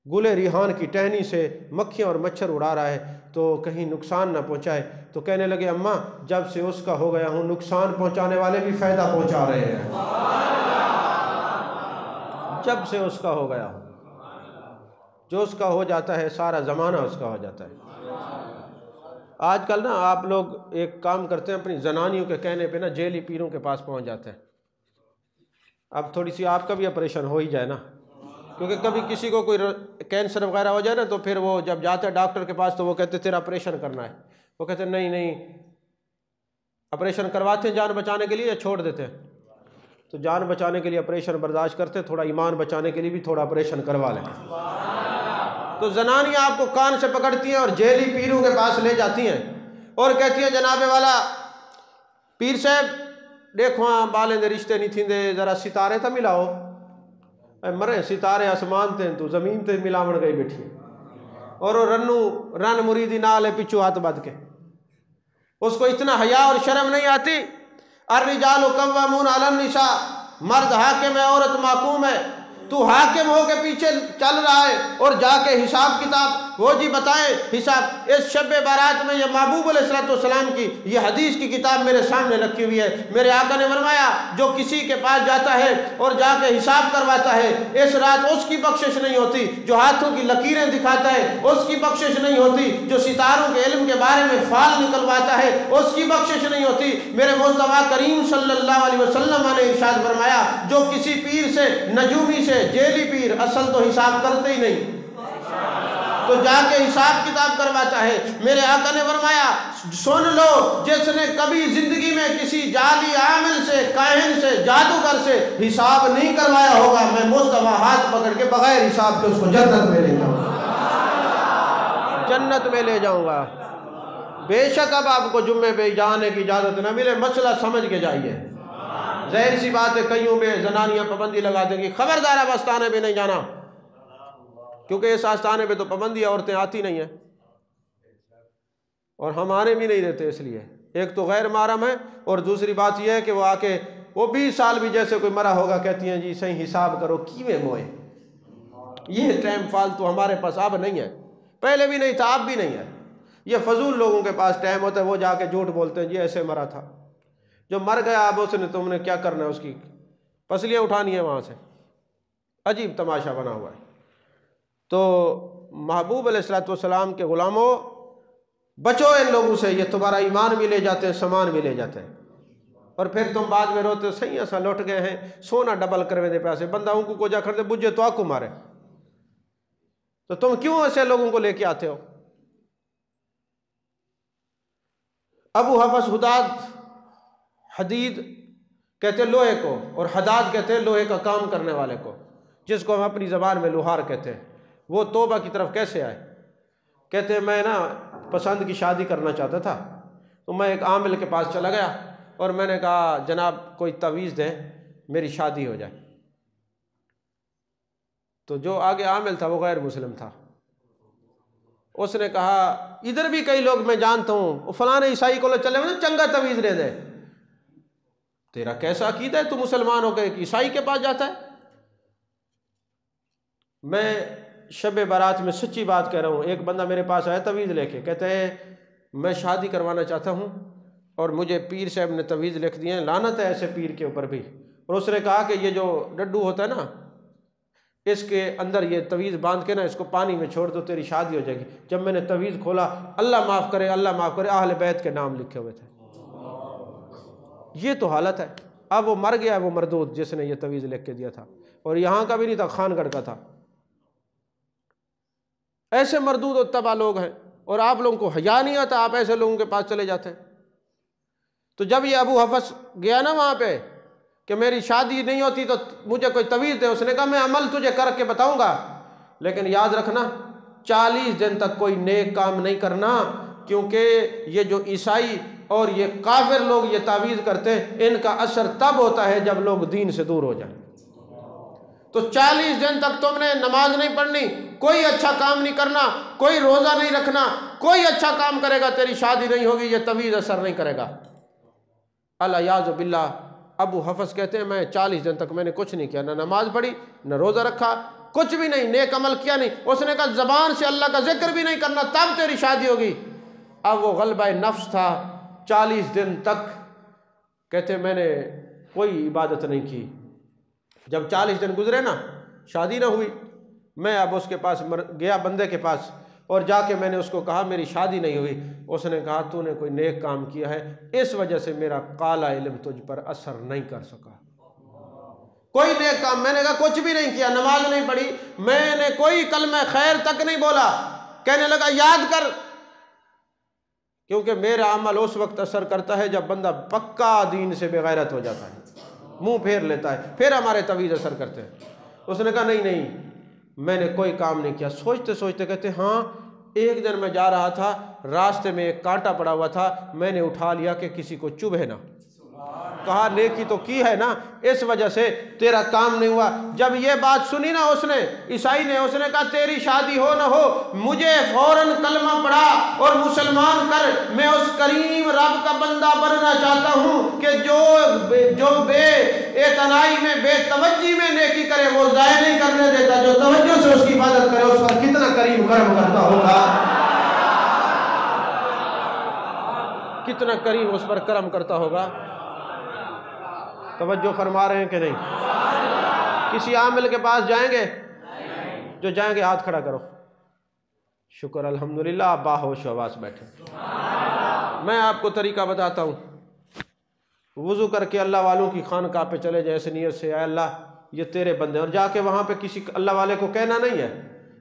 गुले रिहान की टहनी से मक्खियाँ और मच्छर उड़ा रहा है तो कहीं नुकसान ना पहुँचाए। तो कहने लगे अम्मा जब से उसका हो गया हूँ नुकसान पहुँचाने वाले भी फ़ायदा पहुँचा रहे हैं, जब से उसका हो गया हो। जो उसका हो जाता है सारा ज़माना उसका हो जाता है। आजकल ना आप लोग एक काम करते हैं, अपनी जनानियों के कहने पे ना जेली पीरों के पास पहुंच जाते हैं। अब थोड़ी सी आपका भी ऑपरेशन हो ही जाए ना, क्योंकि कभी किसी को कोई कैंसर वगैरह हो जाए ना तो फिर वो जब जाते हैं डॉक्टर के पास तो वो कहते तेरा ऑपरेशन करना है, वो कहते नहीं ऑपरेशन करवाते हैं जान बचाने के लिए या छोड़ देते हैं। तो जान बचाने के लिए ऑपरेशन बर्दाश्त करते, थोड़ा ईमान बचाने के लिए भी थोड़ा ऑपरेशन करवा लें। तो जनानियाँ आपको कान से पकड़ती हैं और जेली पीरों के पास ले जाती हैं और कहती हैं जनाबे वाला पीर साहब देखो हाँ बालें दे रिश्ते नहीं थींदे, ज़रा सितारे तो मिलाओ। मरे सितारे आसमान थे तू ज़मीन ते मिलावण गई बैठी है। और वो रन मुरीदी नाल है पिछू हाथ बद के, उसको इतना हया और शर्म नहीं आती। अर्रिजालु कव्वामून अलन निसा, मर्द हाकिम है औरत माकूम है। तू हाकिम हो के पीछे चल रहा है और जाके हिसाब किताब वो जी बताएं हिसाब। इस शब बारात में ये महबूब अलैहिस्सलाम की ये हदीस की किताब मेरे सामने रखी हुई है। मेरे आका ने फरमाया जो किसी के पास जाता है और जाके हिसाब करवाता है इस रात उसकी बख्शिश नहीं होती। जो हाथों की लकीरें दिखाता है उसकी बख्शिश नहीं होती। जो सितारों के इल्म के बारे में फाल निकलवाता है उसकी बख्शिश नहीं होती। मेरे मुस्तफा करीम सल्लल्लाहु अलैहि वसल्लम ने इरशाद फरमाया जो किसी पीर से नजूमी से जेली पीर असल तो हिसाब करते ही नहीं। तो जाके हिसाब किताब करवाता है। मेरे आका ने फरमाया सुन लो, जिसने कभी जिंदगी में किसी जाली आमिल से, काहिन से, जादूगर से हिसाब नहीं करवाया होगा, मैं मुस्तफा हाथ पकड़ के बगैर हिसाब के उसको जन्नत में ले जाऊंगा, जन्नत में ले जाऊंगा। बेशक अब आपको जुम्मे पे जाने की इजाज़त न मिले, मसला समझ के जाइए। ज़ाहिर सी बात है कईयों में जनानियाँ पाबंदी लगा देंगी, खबरदार अब आस्थाने पे नहीं जाना, क्योंकि इस आस्थाने पे तो पाबंदी औरतें आती नहीं है और हमारे भी नहीं देते। इसलिए एक तो गैर महरम है और दूसरी बात यह है कि वो आके वो 20 साल भी जैसे कोई मरा होगा कहती हैं जी सही हिसाब करो की में मोए। ये टाइम फालतू हमारे पास अब नहीं है, पहले भी नहीं था, अब भी नहीं है। ये फजूल लोगों के पास टाइम होता है, वो जाके झूठ बोलते हैं जी ऐसे मरा था। जो मर गया अब उसने तुमने क्या करना है, उसकी पसलियाँ उठानी है वहाँ से। अजीब तमाशा बना हुआ है। तो महबूब अलैहिस्सलाम के ग़ुलामों, बचो इन लोगों से, ये तुम्हारा ईमान भी ले जाते हैं, सामान भी ले जाते हैं, और फिर तुम बाद में रोते सही ऐसा लौट गए हैं, सोना डबल करवे दे पैसे बंदा उनको को जा खरीदे बुझे तो आपको मारे। तो तुम क्यों ऐसे लोगों को लेके आते हो? अबू हफ्स हुदाद हदीद कहते लोहे को, और हदाद कहते हैं लोहे का काम करने वाले को, जिसको हम अपनी ज़बान में लुहार कहते हैं। वो तौबा की तरफ कैसे आए? कहते मैं ना पसंद की शादी करना चाहता था, तो मैं एक आमिल के पास चला गया और मैंने कहा जनाब कोई तवीज़ दें मेरी शादी हो जाए। तो जो आगे आमिल था वो गैर मुस्लिम था। उसने कहा इधर भी कई लोग मैं जानता हूँ, फलाने ईसाई को चले गए चंगा तवीज़ दे दे। तेरा कैसा अकीदा है, तू मुसलमान हो गए ईसाई के पास जाता है? मैं शब बारात में सच्ची बात कह रहा हूँ, एक बंदा मेरे पास आया तवीज़ लेके, कहते हैं मैं शादी करवाना चाहता हूँ और मुझे पीर साहब ने तवीज़ लिख दिए हैं, लानत है ऐसे पीर के ऊपर भी। और उसने कहा कि ये जो डड्डू होता है ना, इसके अंदर ये तवीज़ बांध के ना इसको पानी में छोड़ दो, तेरी शादी हो जाएगी। जब मैंने तवीज़ खोला, अल्लाह माफ़ करे, अल्लाह माफ़ करे, अहले बैत के नाम लिखे हुए थे। ये तो हालत है। अब वो मर गया, वो मरदूद जिसने ये तवीज़ लिख के दिया था, और यहाँ का भी नहीं था, खानगढ़ का था। ऐसे मरदूद और तबाह लोग हैं, और आप लोगों को हया नहीं आता, आप ऐसे लोगों के पास चले जाते हैं। तो जब ये अबू हफ्स गया ना वहाँ पे कि मेरी शादी नहीं होती तो मुझे कोई तवीज़ दे, उसने कहा मैं अमल तुझे करके बताऊंगा, लेकिन याद रखना 40 दिन तक कोई नेक काम नहीं करना, क्योंकि ये जो ईसाई और ये काफिर लोग ये तावीज़ करते हैं, इनका असर तब होता है जब लोग दीन से दूर हो जाए। तो 40 दिन तक तुमने नमाज नहीं पढ़नी, कोई अच्छा काम नहीं करना, कोई रोज़ा नहीं रखना, कोई अच्छा काम करेगा तेरी शादी नहीं होगी, ये तवीज़ असर नहीं करेगा। अल्लाह याज़ बिल्लाह। अबू हफ्स कहते हैं मैं 40 दिन तक मैंने कुछ नहीं किया, ना नमाज पढ़ी, ना रोज़ा रखा, कुछ भी नहीं, नेक अमल किया नहीं। उसने कहा ज़बान से अल्लाह का जिक्र भी नहीं करना, तब तेरी शादी होगी। अब वो गलबा नफ्स था। 40 दिन तक कहते मैंने कोई इबादत नहीं की। जब 40 दिन गुजरे ना, शादी ना हुई, मैं अब उसके पास गया, बंदे के पास, और जाके मैंने उसको कहा मेरी शादी नहीं हुई। उसने कहा तूने कोई नेक काम किया है, इस वजह से मेरा काला इल्म तुझ पर असर नहीं कर सका। कोई नेक काम, मैंने कहा कुछ भी नहीं किया, नमाज नहीं पढ़ी, मैंने कोई कलमा खैर तक नहीं बोला। कहने लगा याद कर, क्योंकि मेरा अमल उस वक्त असर करता है जब बंदा पक्का दीन से बेगैरत हो जाता है, मुंह फेर लेता है, फिर हमारे तवीज़ असर करते हैं। उसने कहा नहीं नहीं मैंने कोई काम नहीं किया। सोचते सोचते कहते हाँ एक दिन मैं जा रहा था, रास्ते में एक कांटा पड़ा हुआ था, मैंने उठा लिया कि किसी को चुभे ना। कहा नेकी तो की है ना, इस वजह से तेरा काम नहीं हुआ। जब ये बात सुनी ना उसने, ईसाई ने, उसने कहा तेरी शादी हो ना हो, मुझे फौरन कलमा पढ़ा और मुसलमान कर। मैं उस करीम रब का बंदा बनना चाहता हूँ कि जो बेतनाई में, बेतवज्जी में नेकी करे वो ज़ाया नहीं करने देता, जो तवज्जो से उसकी इबादत करे उस पर कितना करीम कर्म करता होगा, कितना करीम उस पर कर्म करता होगा। तवज्जो फरमा रहे हैं कि नहीं? किसी आमिल के पास जाएंगे? जो जाएंगे हाथ खड़ा करो। शुक्र अल्हम्दुलिल्लाह, आप बाहोश आवाज़ बैठे। मैं आपको तरीका बताता हूँ। वुज़ू करके अल्लाह वालों की खानकाह पे चले जाए, ऐसे नियत से अल्लाह ये तेरे बंदे, और जाके वहाँ पे किसी अल्लाह वाले को कहना नहीं है,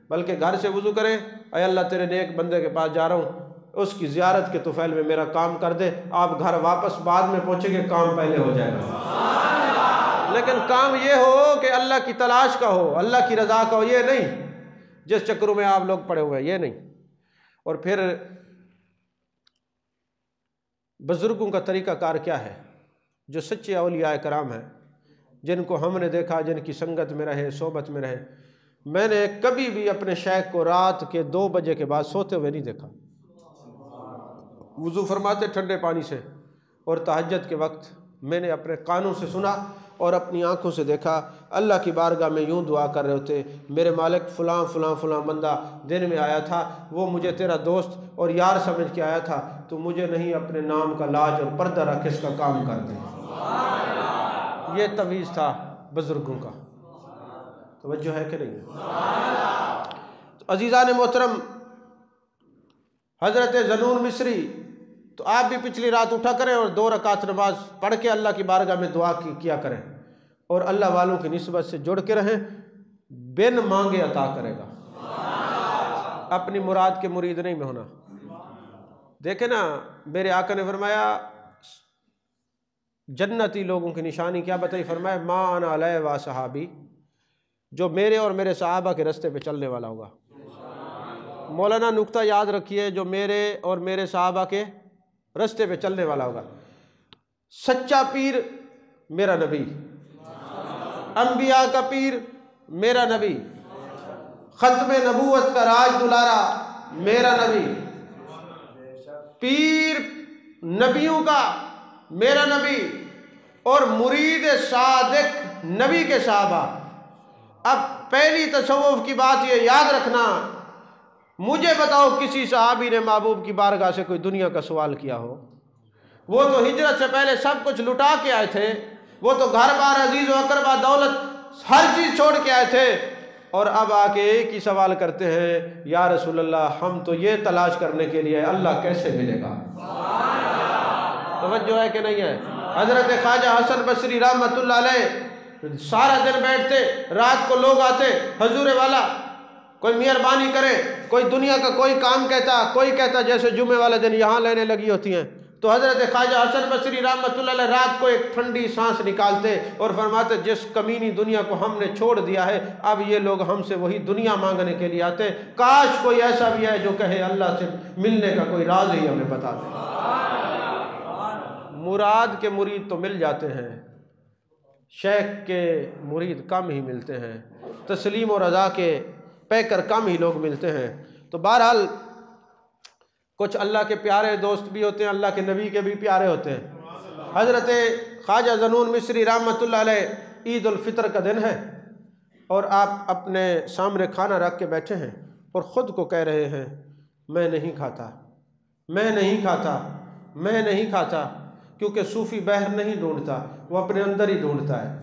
बल्कि घर से वुज़ू करें, अय अल्लाह तेरे नेक बंदे के पास जा रहा हूँ, उसकी ज़ियारत के तुफ़ैल में मेरा काम कर दे। आप घर वापस बाद में पहुँचेंगे, काम पहले हो जाएगा। लेकिन काम ये हो कि अल्लाह की तलाश का हो, अल्लाह की रज़ा का हो, ये नहीं जिस चक्करों में आप लोग पड़े हुए हैं, ये नहीं। और फिर बुज़ुर्गों का तरीक़ाकार क्या है? जो सच्चे औलिया कराम हैं, जिनको हमने देखा, जिनकी संगत में रहे, सोबत में रहे। मैंने कभी भी अपने शेख को रात के 2 बजे के बाद सोते हुए नहीं देखा। वुज़ू फरमाते ठंडे पानी से, और तहज्जुद के वक्त मैंने अपने कानों से सुना और अपनी आंखों से देखा। अल्लाह की बारगाह में यूं दुआ कर रहे होते, मेरे मालिक फ़लाँ फ़लाँ फ़लाँ बंदा दिन में आया था, वो मुझे तेरा दोस्त और यार समझ के आया था, तो मुझे नहीं अपने नाम का लाज और पर्दा रख इसका काम कर दे। ये तवीज़ था बुज़ुर्गों का। तवज्जो है कि नहीं? तो अज़ीज़ान मोहतरम, हज़रत ज़नून मिस्री, तो आप भी पिछली रात उठा करें और 2 रकात नमाज पढ़ के अल्लाह की बारगाह में दुआ किया करें, और अल्लाह वालों की निस्बत से जुड़ के रहें। बिन मांगे अता करेगा, अपनी मुराद के मुरीद नहीं में होना। देखे ना, मेरे आका ने फरमाया जन्नती लोगों की निशानी क्या बताई? फरमाया मा अना अलैहि व सहाबी, जो मेरे और मेरे सहाबा के रास्ते पे चलने वाला होगा। मौलाना नुक्ता याद रखिए, जो मेरे और मेरे सहाबा के रास्ते पे चलने वाला होगा। सच्चा पीर मेरा नबी, अंबिया का पीर मेरा नबी, खत्मे नबूवत का राज दुलारा मेरा नबी, पीर नबियों का मेरा नबी, और मुरीद सादिक नबी के सहाबा। अब पहली तसव्वुफ की बात ये याद रखना, मुझे बताओ किसी सहाबी ने महबूब की बारगाह से कोई दुनिया का सवाल किया हो? वो तो हिजरत से पहले सब कुछ लुटा के आए थे, वो तो घर बार अजीज व अकरबा दौलत हर चीज छोड़ के आए थे, और अब आके एक ही सवाल करते हैं, या रसूल अल्लाह हम तो ये तलाश करने के लिए अल्लाह कैसे मिलेगा? तवज्जो है कि नहीं है? हजरत ख्वाजा हसन बसरी रहमतुल्लाह अलैह सारा दिन बैठते, रात को लोग आते, हजूर वाला कोई मेहरबानी करे, कोई दुनिया का कोई काम कहता, कोई कहता जैसे जुमे वाले दिन यहाँ लेने लगी होती हैं, तो हजरत ख्वाजा हसन बसरी रहमतुल्लाह अलैह रात को एक ठंडी सांस निकालते और फरमाते, जिस कमीनी दुनिया को हमने छोड़ दिया है, अब ये लोग हमसे वही दुनिया मांगने के लिए आते। काश कोई ऐसा भी है जो कहे अल्लाह से मिलने का कोई राज ही हमें बता दे। मुराद के मुरीद तो मिल जाते हैं, शेख के मुरीद कम ही मिलते हैं, तस्लीम और रज़ा के पैकर कम ही लोग मिलते हैं। तो बहरहाल कुछ अल्लाह के प्यारे दोस्त भी होते हैं, अल्लाह के नबी के भी प्यारे होते हैं। हज़रत ख्वाजा ज़नून मिस्री रहमतुल्लाह अलैह ईद उल फितर का दिन है, और आप अपने सामने खाना रख के बैठे हैं और ख़ुद को कह रहे हैं, मैं नहीं खाता, मैं नहीं खाता, मैं नहीं खाता, क्योंकि सूफ़ी बहर नहीं ढूंढता, वो अपने अंदर ही ढूंढता है।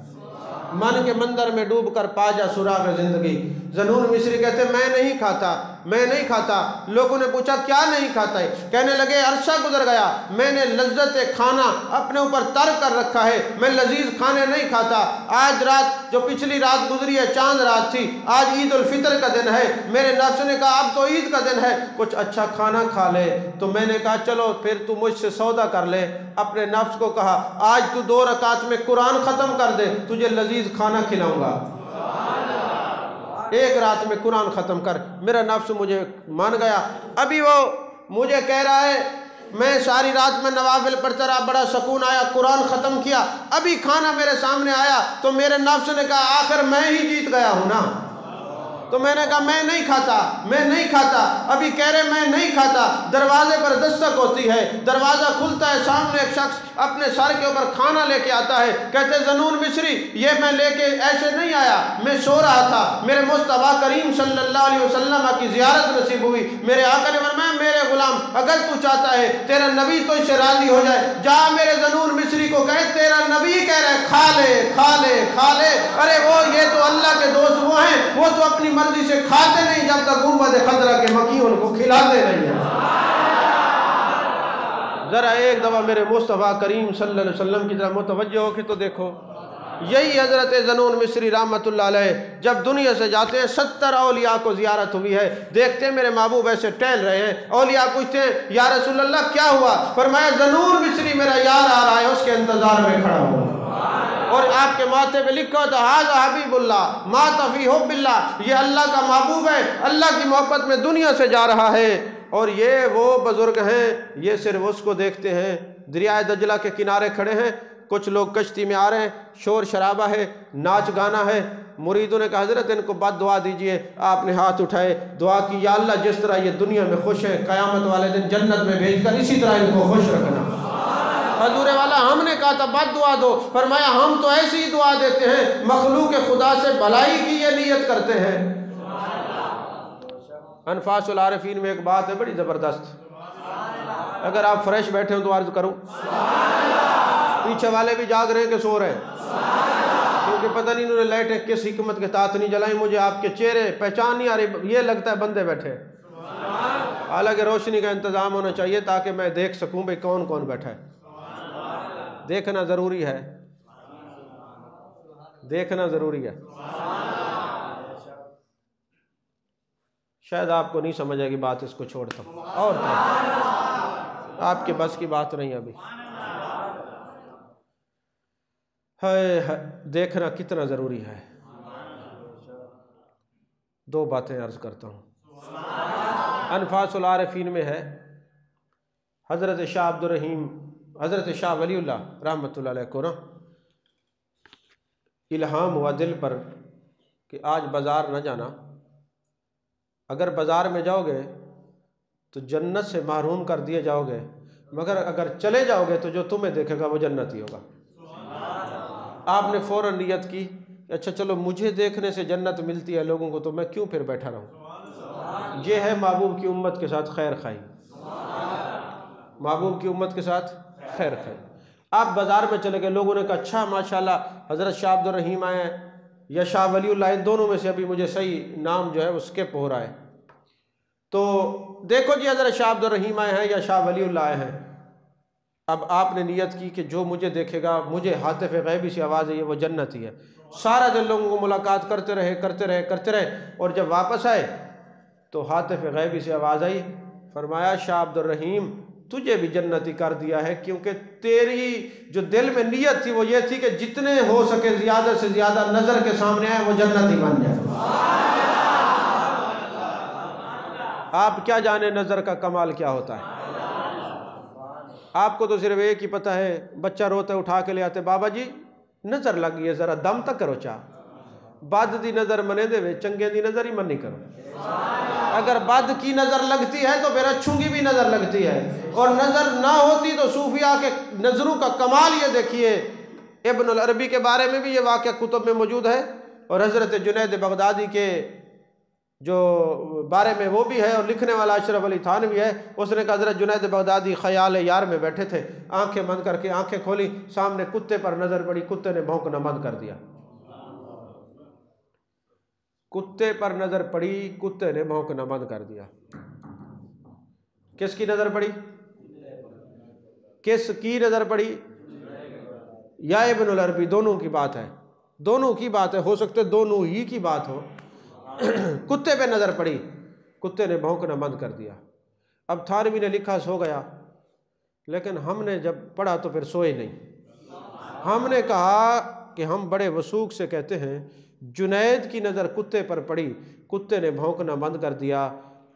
मन के मंदिर में डूब कर पा जा सुराग ज़िंदगी। ज़नून मिस्री कहते मैं नहीं खाता, मैं नहीं खाता। लोगों ने पूछा क्या नहीं खाता है? कहने लगे अरसा गुजर गया, मैंने लज्जत खाना अपने ऊपर तर कर रखा है, मैं लजीज खाने नहीं खाता। आज रात जो पिछली रात गुजरी है, चांद रात थी, आज ईद उल फितर का दिन है, मेरे नफ्स ने कहा अब तो ईद का दिन है, कुछ अच्छा खाना खा ले। तो मैंने कहा चलो फिर तू मुझसे सौदा कर ले। अपने नफ्स को कहा आज तू 2 रकात में कुरान ख़त्म कर दे, तुझे लजीज खाना खिलाऊंगा। 1 रात में कुरान ख़त्म कर। मेरा नफ्स मुझे मान गया। अभी वो मुझे कह रहा है मैं सारी रात में नवाफिल पढ़ता रहा, बड़ा सुकून आया, कुरान ख़त्म किया, अभी खाना मेरे सामने आया तो मेरे नफ्स ने कहा आखिर मैं ही जीत गया हूँ ना। तो मैंने कहा मैं नहीं खाता, मैं नहीं खाता। अभी कह रहे मैं नहीं खाता। दरवाजे पर दस्तक होती है, दरवाज़ा खुलता है, सामने एक शख्स अपने सर के ऊपर खाना लेके आता है। कहते ज़नून मिस्री ये मैं लेके ऐसे नहीं आया, मैं सो रहा था, मेरे मुस्तफ़ा करीम सल्लल्लाहु अलैहि वसल्लम की ज़ियारत नसीब हुई। मेरे आका ने फरमाया मेरे गुलाम अगर तू चाहता है तेरा नबी तो इससे राज़ी हो जाए, जा मेरे ज़नून मिस्री को कहे तेरा नबी कह रहे खा ले खा ले खा ले। अरे वो ये तो अल्लाह के दोस्त वो हैं, वो तो अपनी मर्जी से खाते नहीं जब तक गुंबद खदरा के मकी उनको खिलाते नहीं है। जरा एक दफा मेरे मुस्तफ़ा करीम सल्लल्लाहु अलैहि वसल्लम की तरफ मुतवज्जो हो के तो देखो। यही हज़रत ज़नून मिस्री रहमतुल्लाह अलैह जब दुनिया से जाते हैं 70 औलिया को ज़ियारत हुई है। देखते हैं मेरे महबूब ऐसे टहल रहे हैं, औलिया पूछते हैं या रसूल अल्लाह क्या हुआ? फरमाया ज़नून मिस्री मेरा यार आ रहा है, उसके इंतज़ार में खड़ा हूँ। और आपके माथे पे लिखा था हाज़ा हबीबुल्लाह मा तफ़ी हुब्बिल्लाह, ये अल्लाह का महबूब है, अल्लाह की मोहब्बत में दुनिया से जा रहा है। और ये वो बुज़ुर्ग हैं, ये सिर्फ उसको देखते हैं। दरिया दजला के किनारे खड़े हैं, कुछ लोग कश्ती में आ रहे हैं, शोर शराबा है, नाच गाना है। मुरीदों ने कहा हज़रत इनको बाद दुआ दीजिए। आपने हाथ उठाए, दुआ की, या अल्लाह जिस तरह ये दुनिया में खुश है, क़यामत वाले दिन जन्नत में भेजकर इसी तरह इनको खुश रखना। हजूर वाला हमने कहा था बद दुआ दो, फरमाया हम तो ऐसी ही दुआ देते हैं, मखलूक खुदा से भलाई की ये नीयत करते हैं। अनफासुल आरिफीन में एक बात है बड़ी ज़बरदस्त, अगर आप फ्रेश बैठे हो तो अर्ज करूं, पीछे वाले भी जाग रहे हैं कि सो रहे हैं, क्योंकि पता नहीं इन्होंने लाइटें किस हिकमत के साथ नहीं जलाई। मुझे आपके चेहरे पहचान नहीं आ रही, ये लगता है बंदे बैठे। हालांकि रोशनी का इंतज़ाम होना चाहिए ताकि मैं देख सकूं भाई कौन कौन बैठा है। देखना ज़रूरी है, देखना ज़रूरी है। शायद आपको नहीं समझ आएगी बात, इसको छोड़ता हूँ और आपके बस की बात नहीं अभी। है देखना कितना ज़रूरी है। दो बातें अर्ज़ करता हूँ। अनफासुल आरिफीन में है हज़रत शाह अब्दुल रहीम, हज़रत शाह वलीउल्लाह रहमतुल्लाह अलैह को ना इल्हाम हुआ दिल पर कि आज बाज़ार न जाना, अगर बाज़ार में जाओगे तो जन्नत से महरूम कर दिए जाओगे, मगर अगर चले जाओगे तो जो तुम्हें देखेगा वो जन्नत ही होगा। आपने फ़ौरन नियत की, अच्छा चलो मुझे देखने से जन्नत मिलती है लोगों को, तो मैं क्यों फिर बैठा रहूँ। ये है महबूब की उम्मत के साथ खैर खाई, महबूब की उम्मत के साथ खैर खाई। आप बाज़ार में चले गए, लोगों ने कहा अच्छा माशाल्लाह हज़रत शाह अब्दुल रहीम आए हैं या शाह वलीउल्लाह, इन दोनों में से अभी मुझे सही नाम जो है वो स्किप हो रहा है। तो देखो जी हज़रत शाह अब्दुल रहीम आए हैं या शाह वलीउल्लाह आए हैं। अब आपने नियत की कि जो मुझे देखेगा, मुझे हातिफ़ गैबी से आवाज़ है वो जन्नत ही है। सारा दिन लोगों को मुलाकात करते रहे करते रहे करते रहे, और जब वापस आए तो हातिफ़ गैबी से आवाज़ आई, फरमाया शाह अब्दुल रहीम तुझे भी जन्नती कर दिया है, क्योंकि तेरी जो दिल में नियत थी वो ये थी कि जितने हो सके ज़्यादा से ज़्यादा नज़र के सामने आए वो जन्नती बन जाए। आप क्या जाने नज़र का कमाल क्या होता है। आपको तो सिर्फ एक ही पता है, बच्चा रोता है उठा के ले आते, बाबा जी नज़र लग गई है ज़रा दम तक करो चा, बद दी नज़र मने दे, चंगे दी नज़र ही मन नहीं करो। अगर बद की नज़र लगती है तो फिर अच्छों की भी नज़र लगती है, और नज़र ना होती तो सूफिया के नज़रों का कमाल ये देखिए। इब्नुल अरबी के बारे में भी ये वाक़या कुतुब में मौजूद है, और हज़रत जुनैद बगदादी के जो बारे में वो भी है, और लिखने वाला अशरफ अली थानवी है। उसने कहा हज़रत जुनैद बगदादी ख़याल यार में बैठे थे, आंखें बंद करके आंखें खोली, सामने कुत्ते पर नज़र पड़ी, कुत्ते ने भौंकना बंद कर दिया। कुत्ते पर नज़र पड़ी, कुत्ते ने भौंकना बंद कर दिया। किसकी नज़र पड़ी? किसकी नज़र पड़ी? या इब्नुल अरबी? दोनों की बात है, दोनों की बात है, हो सकते दोनों ही की बात हो। कुत्ते पे नज़र पड़ी, कुत्ते ने भौंकना बंद कर दिया। अब थानवी ने लिखा सो गया, लेकिन हमने जब पढ़ा तो फिर सोए नहीं। हमने कहा कि हम बड़े वसूख से कहते हैं जुनैद की नज़र कुत्ते पर पड़ी, कुत्ते ने भौंकना बंद कर दिया,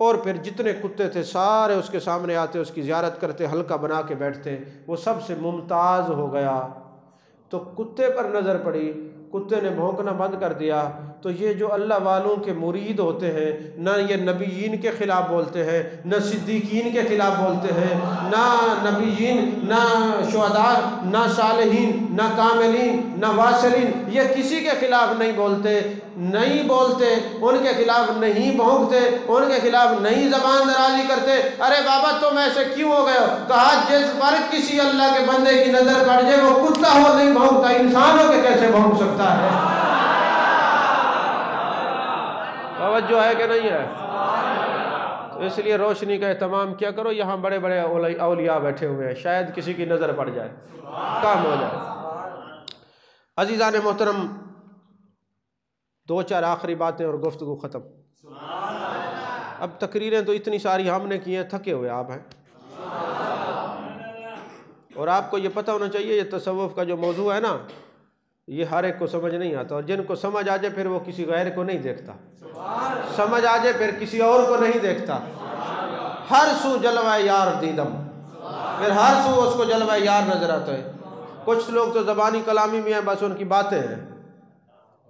और फिर जितने कुत्ते थे सारे उसके सामने आते, उसकी ज़ियारत करते, हल्का बना के बैठते, वो सबसे मुमताज़ हो गया। तो कुत्ते पर नज़र पड़ी, कुत्ते ने भौंकना बंद कर दिया। तो ये जो अल्लाह वालों के मुरीद होते हैं, ना ये नबीयीन के ख़िलाफ़ बोलते हैं, न सिद्दीकीन के ख़िलाफ़ बोलते हैं, ना नबीयीन, ना शुहदा, ना सालिहीन, ना कामिलीन, ना वासिलीन, ये किसी के ख़िलाफ़ नहीं बोलते, उनके ख़िलाफ़ नहीं भौंकते, उनके ख़िलाफ़ नहीं ज़बान दराज़ी करते। अरे बाबा तुम ऐसे क्यों हो गए हो? कहा जिस पर किसी अल्लाह के बंदे की नज़र पड़ जाए वो कुत्ता हो नहीं भौंकता, इंसान हो के कैसे भौंक सकता है? तवज्जो है कि नहीं है? तो इसलिए रोशनी का एहतमाम क्या करो, यहाँ बड़े बड़े औलिया बैठे हुए हैं, शायद किसी की नज़र पड़ जाए, काम हो जाए। अज़ीज़ान मोहतरम, दो चार आखिरी बातें और गुफ्तगू ख़त्म। अब तकरीरें तो इतनी सारी हमने की हैं, थके हुए आप हैं। और आपको ये पता होना चाहिए, ये तसव्वुफ़ का जो मौजू है ना, ये हर एक को समझ नहीं आता, और जिनको समझ आ जाए फिर वो किसी गैर को नहीं देखता, समझ आ जाए फिर किसी और को नहीं देखता। हर सू जलवा यार दीदम, फिर हर सू उसको जलवा यार नजर आता है। कुछ लोग तो ज़बानी कलामी में हैं, बस उनकी बातें हैं,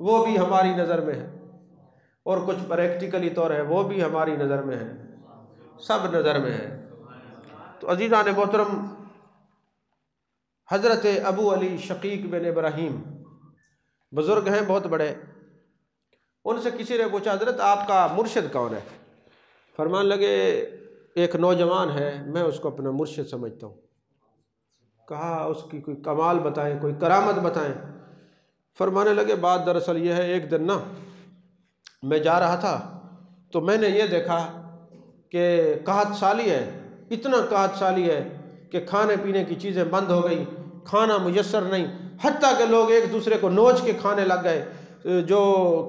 वो भी हमारी नज़र में है, और कुछ प्रैक्टिकली तौर है वो भी हमारी नज़र में है, सब नज़र में है। तो अज़ीज़ान मोहतरम, हज़रत अबू अली शकीक बिन इब्राहीम बुज़ुर्ग हैं, बहुत बड़े। उनसे किसी ने पूछा, हज़रत आपका मुर्शिद कौन है? फरमान लगे, एक नौजवान है, मैं उसको अपना मुर्शिद समझता हूँ। कहा उसकी कोई कमाल बताएं, कोई करामत बताएं। फरमाने लगे, बात दरअसल ये है, एक दिन ना मैं जा रहा था तो मैंने ये देखा कि कहत साली है, इतना कहत साली है कि खाने पीने की चीज़ें बंद हो गई, खाना मुयस्सर नहीं, हत्ता के लोग एक दूसरे को नोच के खाने लग गए। जो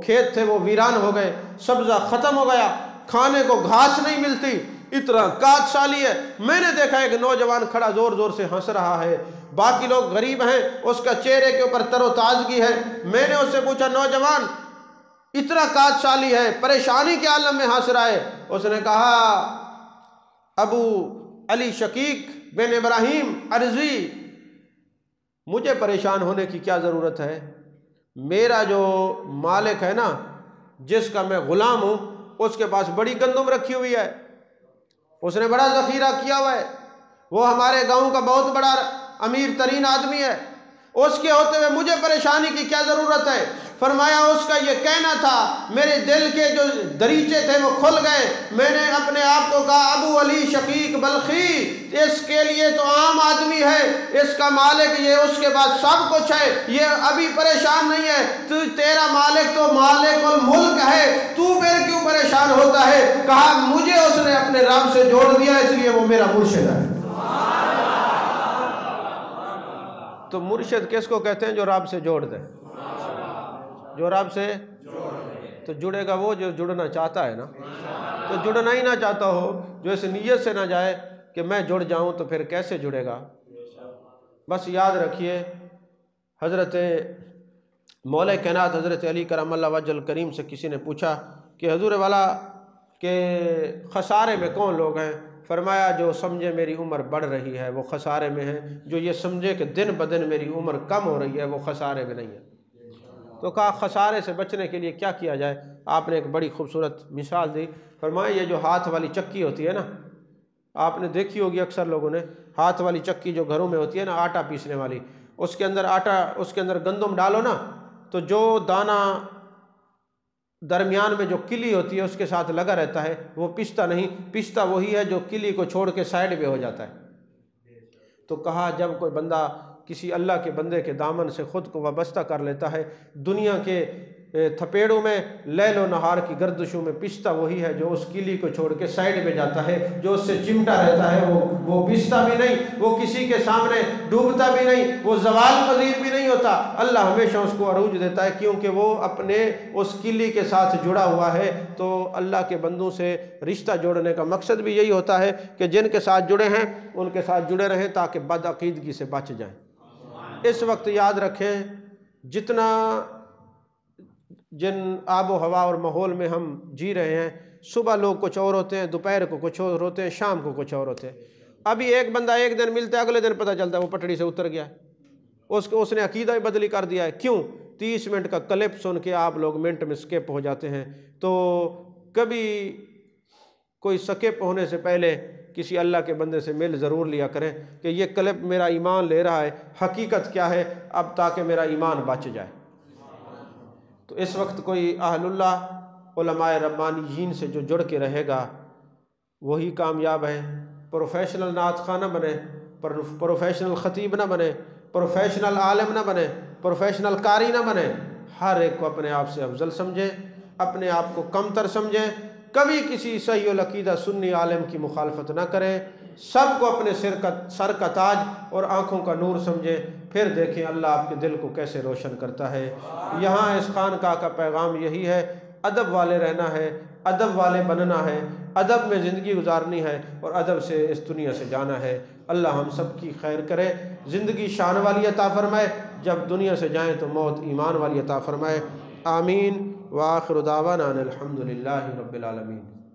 खेत थे वो वीरान हो गए, सब्ज़ा ख़त्म हो गया, खाने को घास नहीं मिलती, इतना काट साली है। मैंने देखा एक नौजवान खड़ा ज़ोर ज़ोर से हंस रहा है, बाकी लोग गरीब हैं, उसका चेहरे के ऊपर तरोताज़गी है। मैंने उससे पूछा, नौजवान इतना काट साली है, परेशानी के आलम में हंस रहा है? उसने कहा, अबू अली शकीक बिन इब्राहीम अर्जी, मुझे परेशान होने की क्या ज़रूरत है? मेरा जो मालिक है ना, जिसका मैं ग़ुलाम हूँ, उसके पास बड़ी गंदम रखी हुई है, उसने बड़ा ज़ख़ीरा किया हुआ है, वो हमारे गांव का बहुत बड़ा अमीर तरीन आदमी है, उसके होते हुए मुझे परेशानी की क्या ज़रूरत है? फरमाया, उसका ये कहना था, मेरे दिल के जो दरीचे थे वो खुल गए। मैंने अपने आप को कहा, अबू अली शकीक बल्खी, इसके लिए तो आम आदमी है, इसका मालिक ये, उसके पास सब कुछ है, ये अभी परेशान नहीं है। तू, तेरा मालिक तो मालिकुल मुल्क है, तू फिर क्यों परेशान होता है? कहा, मुझे उसने अपने रब से जोड़ दिया, इसलिए वो मेरा मुर्शिद है। तो मुर्शिद किसको कहते हैं? जो रब से जोड़ दे, जो रब से तो जुड़ेगा वो जो जुड़ना चाहता है ना। तो जुड़ना ही ना चाहता हो, जो इस नीयत से ना जाए कि मैं जुड़ जाऊं, तो फिर कैसे जुड़ेगा? बस याद रखिए, हज़रत मौला कायनात हज़रत अली करमल्लाहु वजहल करीम से किसी ने पूछा कि हुजूर वाला के खसारे में कौन लोग हैं? फरमाया, जो समझे मेरी उम्र बढ़ रही है वो खसारे में है, जो ये समझे कि दिन ब दिन मेरी उम्र कम हो रही है वो खसारे में नहीं है। तो कहा, खसारे से बचने के लिए क्या किया जाए? आपने एक बड़ी खूबसूरत मिसाल दी। फरमाया, ये जो हाथ वाली चक्की होती है ना, आपने देखी होगी अक्सर लोगों ने, हाथ वाली चक्की जो घरों में होती है ना, आटा पीसने वाली, उसके अंदर आटा, उसके अंदर गंदम डालो ना, तो जो दाना दरमियान में जो किली होती है उसके साथ लगा रहता है, वो पिसता नहीं, पिसता वही है जो किली को छोड़ के साइड पे हो जाता है। तो कहा, जब कोई बंदा किसी अल्लाह के बंदे के दामन से ख़ुद को वाबस्ता कर लेता है, दुनिया के थपेड़ों में, लैलो नहार की गर्दिशों में, पिसता वही है जो उस किली को छोड़ के साइड में जाता है, जो उससे चिमटा रहता है, वो पिसता भी नहीं, वो किसी के सामने डूबता भी नहीं, वो ज़वाल पजीर भी नहीं होता। अल्लाह हमेशा उसको अरूज देता है, क्योंकि वो अपने उस किली के साथ जुड़ा हुआ है। तो अल्लाह के बंदों से रिश्ता जोड़ने का मकसद भी यही होता है कि जिनके साथ जुड़े हैं उनके साथ जुड़े रहें, ताकि बदअकीदगी से बच जाएं। इस वक्त याद रखें, जितना जिन आबो हवा और माहौल में हम जी रहे हैं, सुबह लोग कुछ और होते हैं, दोपहर को कुछ और होते हैं, शाम को कुछ और होते हैं। अभी एक बंदा एक दिन मिलता है, अगले दिन पता चलता है वो पटड़ी से उतर गया, उसने अकीदा ही बदली कर दिया है। क्यों? 30 मिनट का क्लिप सुन के आप लोग मिनट में स्किप हो जाते हैं। तो कभी कोई स्किप होने से पहले किसी अल्लाह के बंदे से मिल ज़रूर लिया करें कि ये क्लिप मेरा ईमान ले रहा है, हकीकत क्या है, अब ताकि मेरा ईमान बच जाए। तो इस वक्त कोई अहलुल्लाह उलमाए रब्बानीयीन से जो जुड़ के रहेगा वही कामयाब है। प्रोफेशनल नात खा ना बने, प्रोफेशनल ख़तीब ना बने, प्रोफेशनल आलिम ना बने, प्रोफेशनल कारी ना बने। हर एक को अपने आप से अफजल समझें, अपने आप को कमतर समझें, कभी किसी सही अकीदा सुन्नी आलिम की मुखालफत ना करें। सबको अपने सर का ताज और आँखों का नूर समझे। फिर देखें अल्लाह आपके दिल को कैसे रोशन करता है। यहाँ इस खानकाह का पैगाम यही है, अदब वाले रहना है, अदब वाले बनना है, अदब में ज़िंदगी गुजारनी है और अदब से इस दुनिया से जाना है। अल्लाह हम सब की खैर करे, ज़िंदगी शान वाली अता फ़रमाए, जब दुनिया से जाएँ तो मौत ईमान वाली अता फ़रमाए। आमीन। व आखिर दावाना अनिल हम्दुलिल्लाहि रब्बिल आलमीन।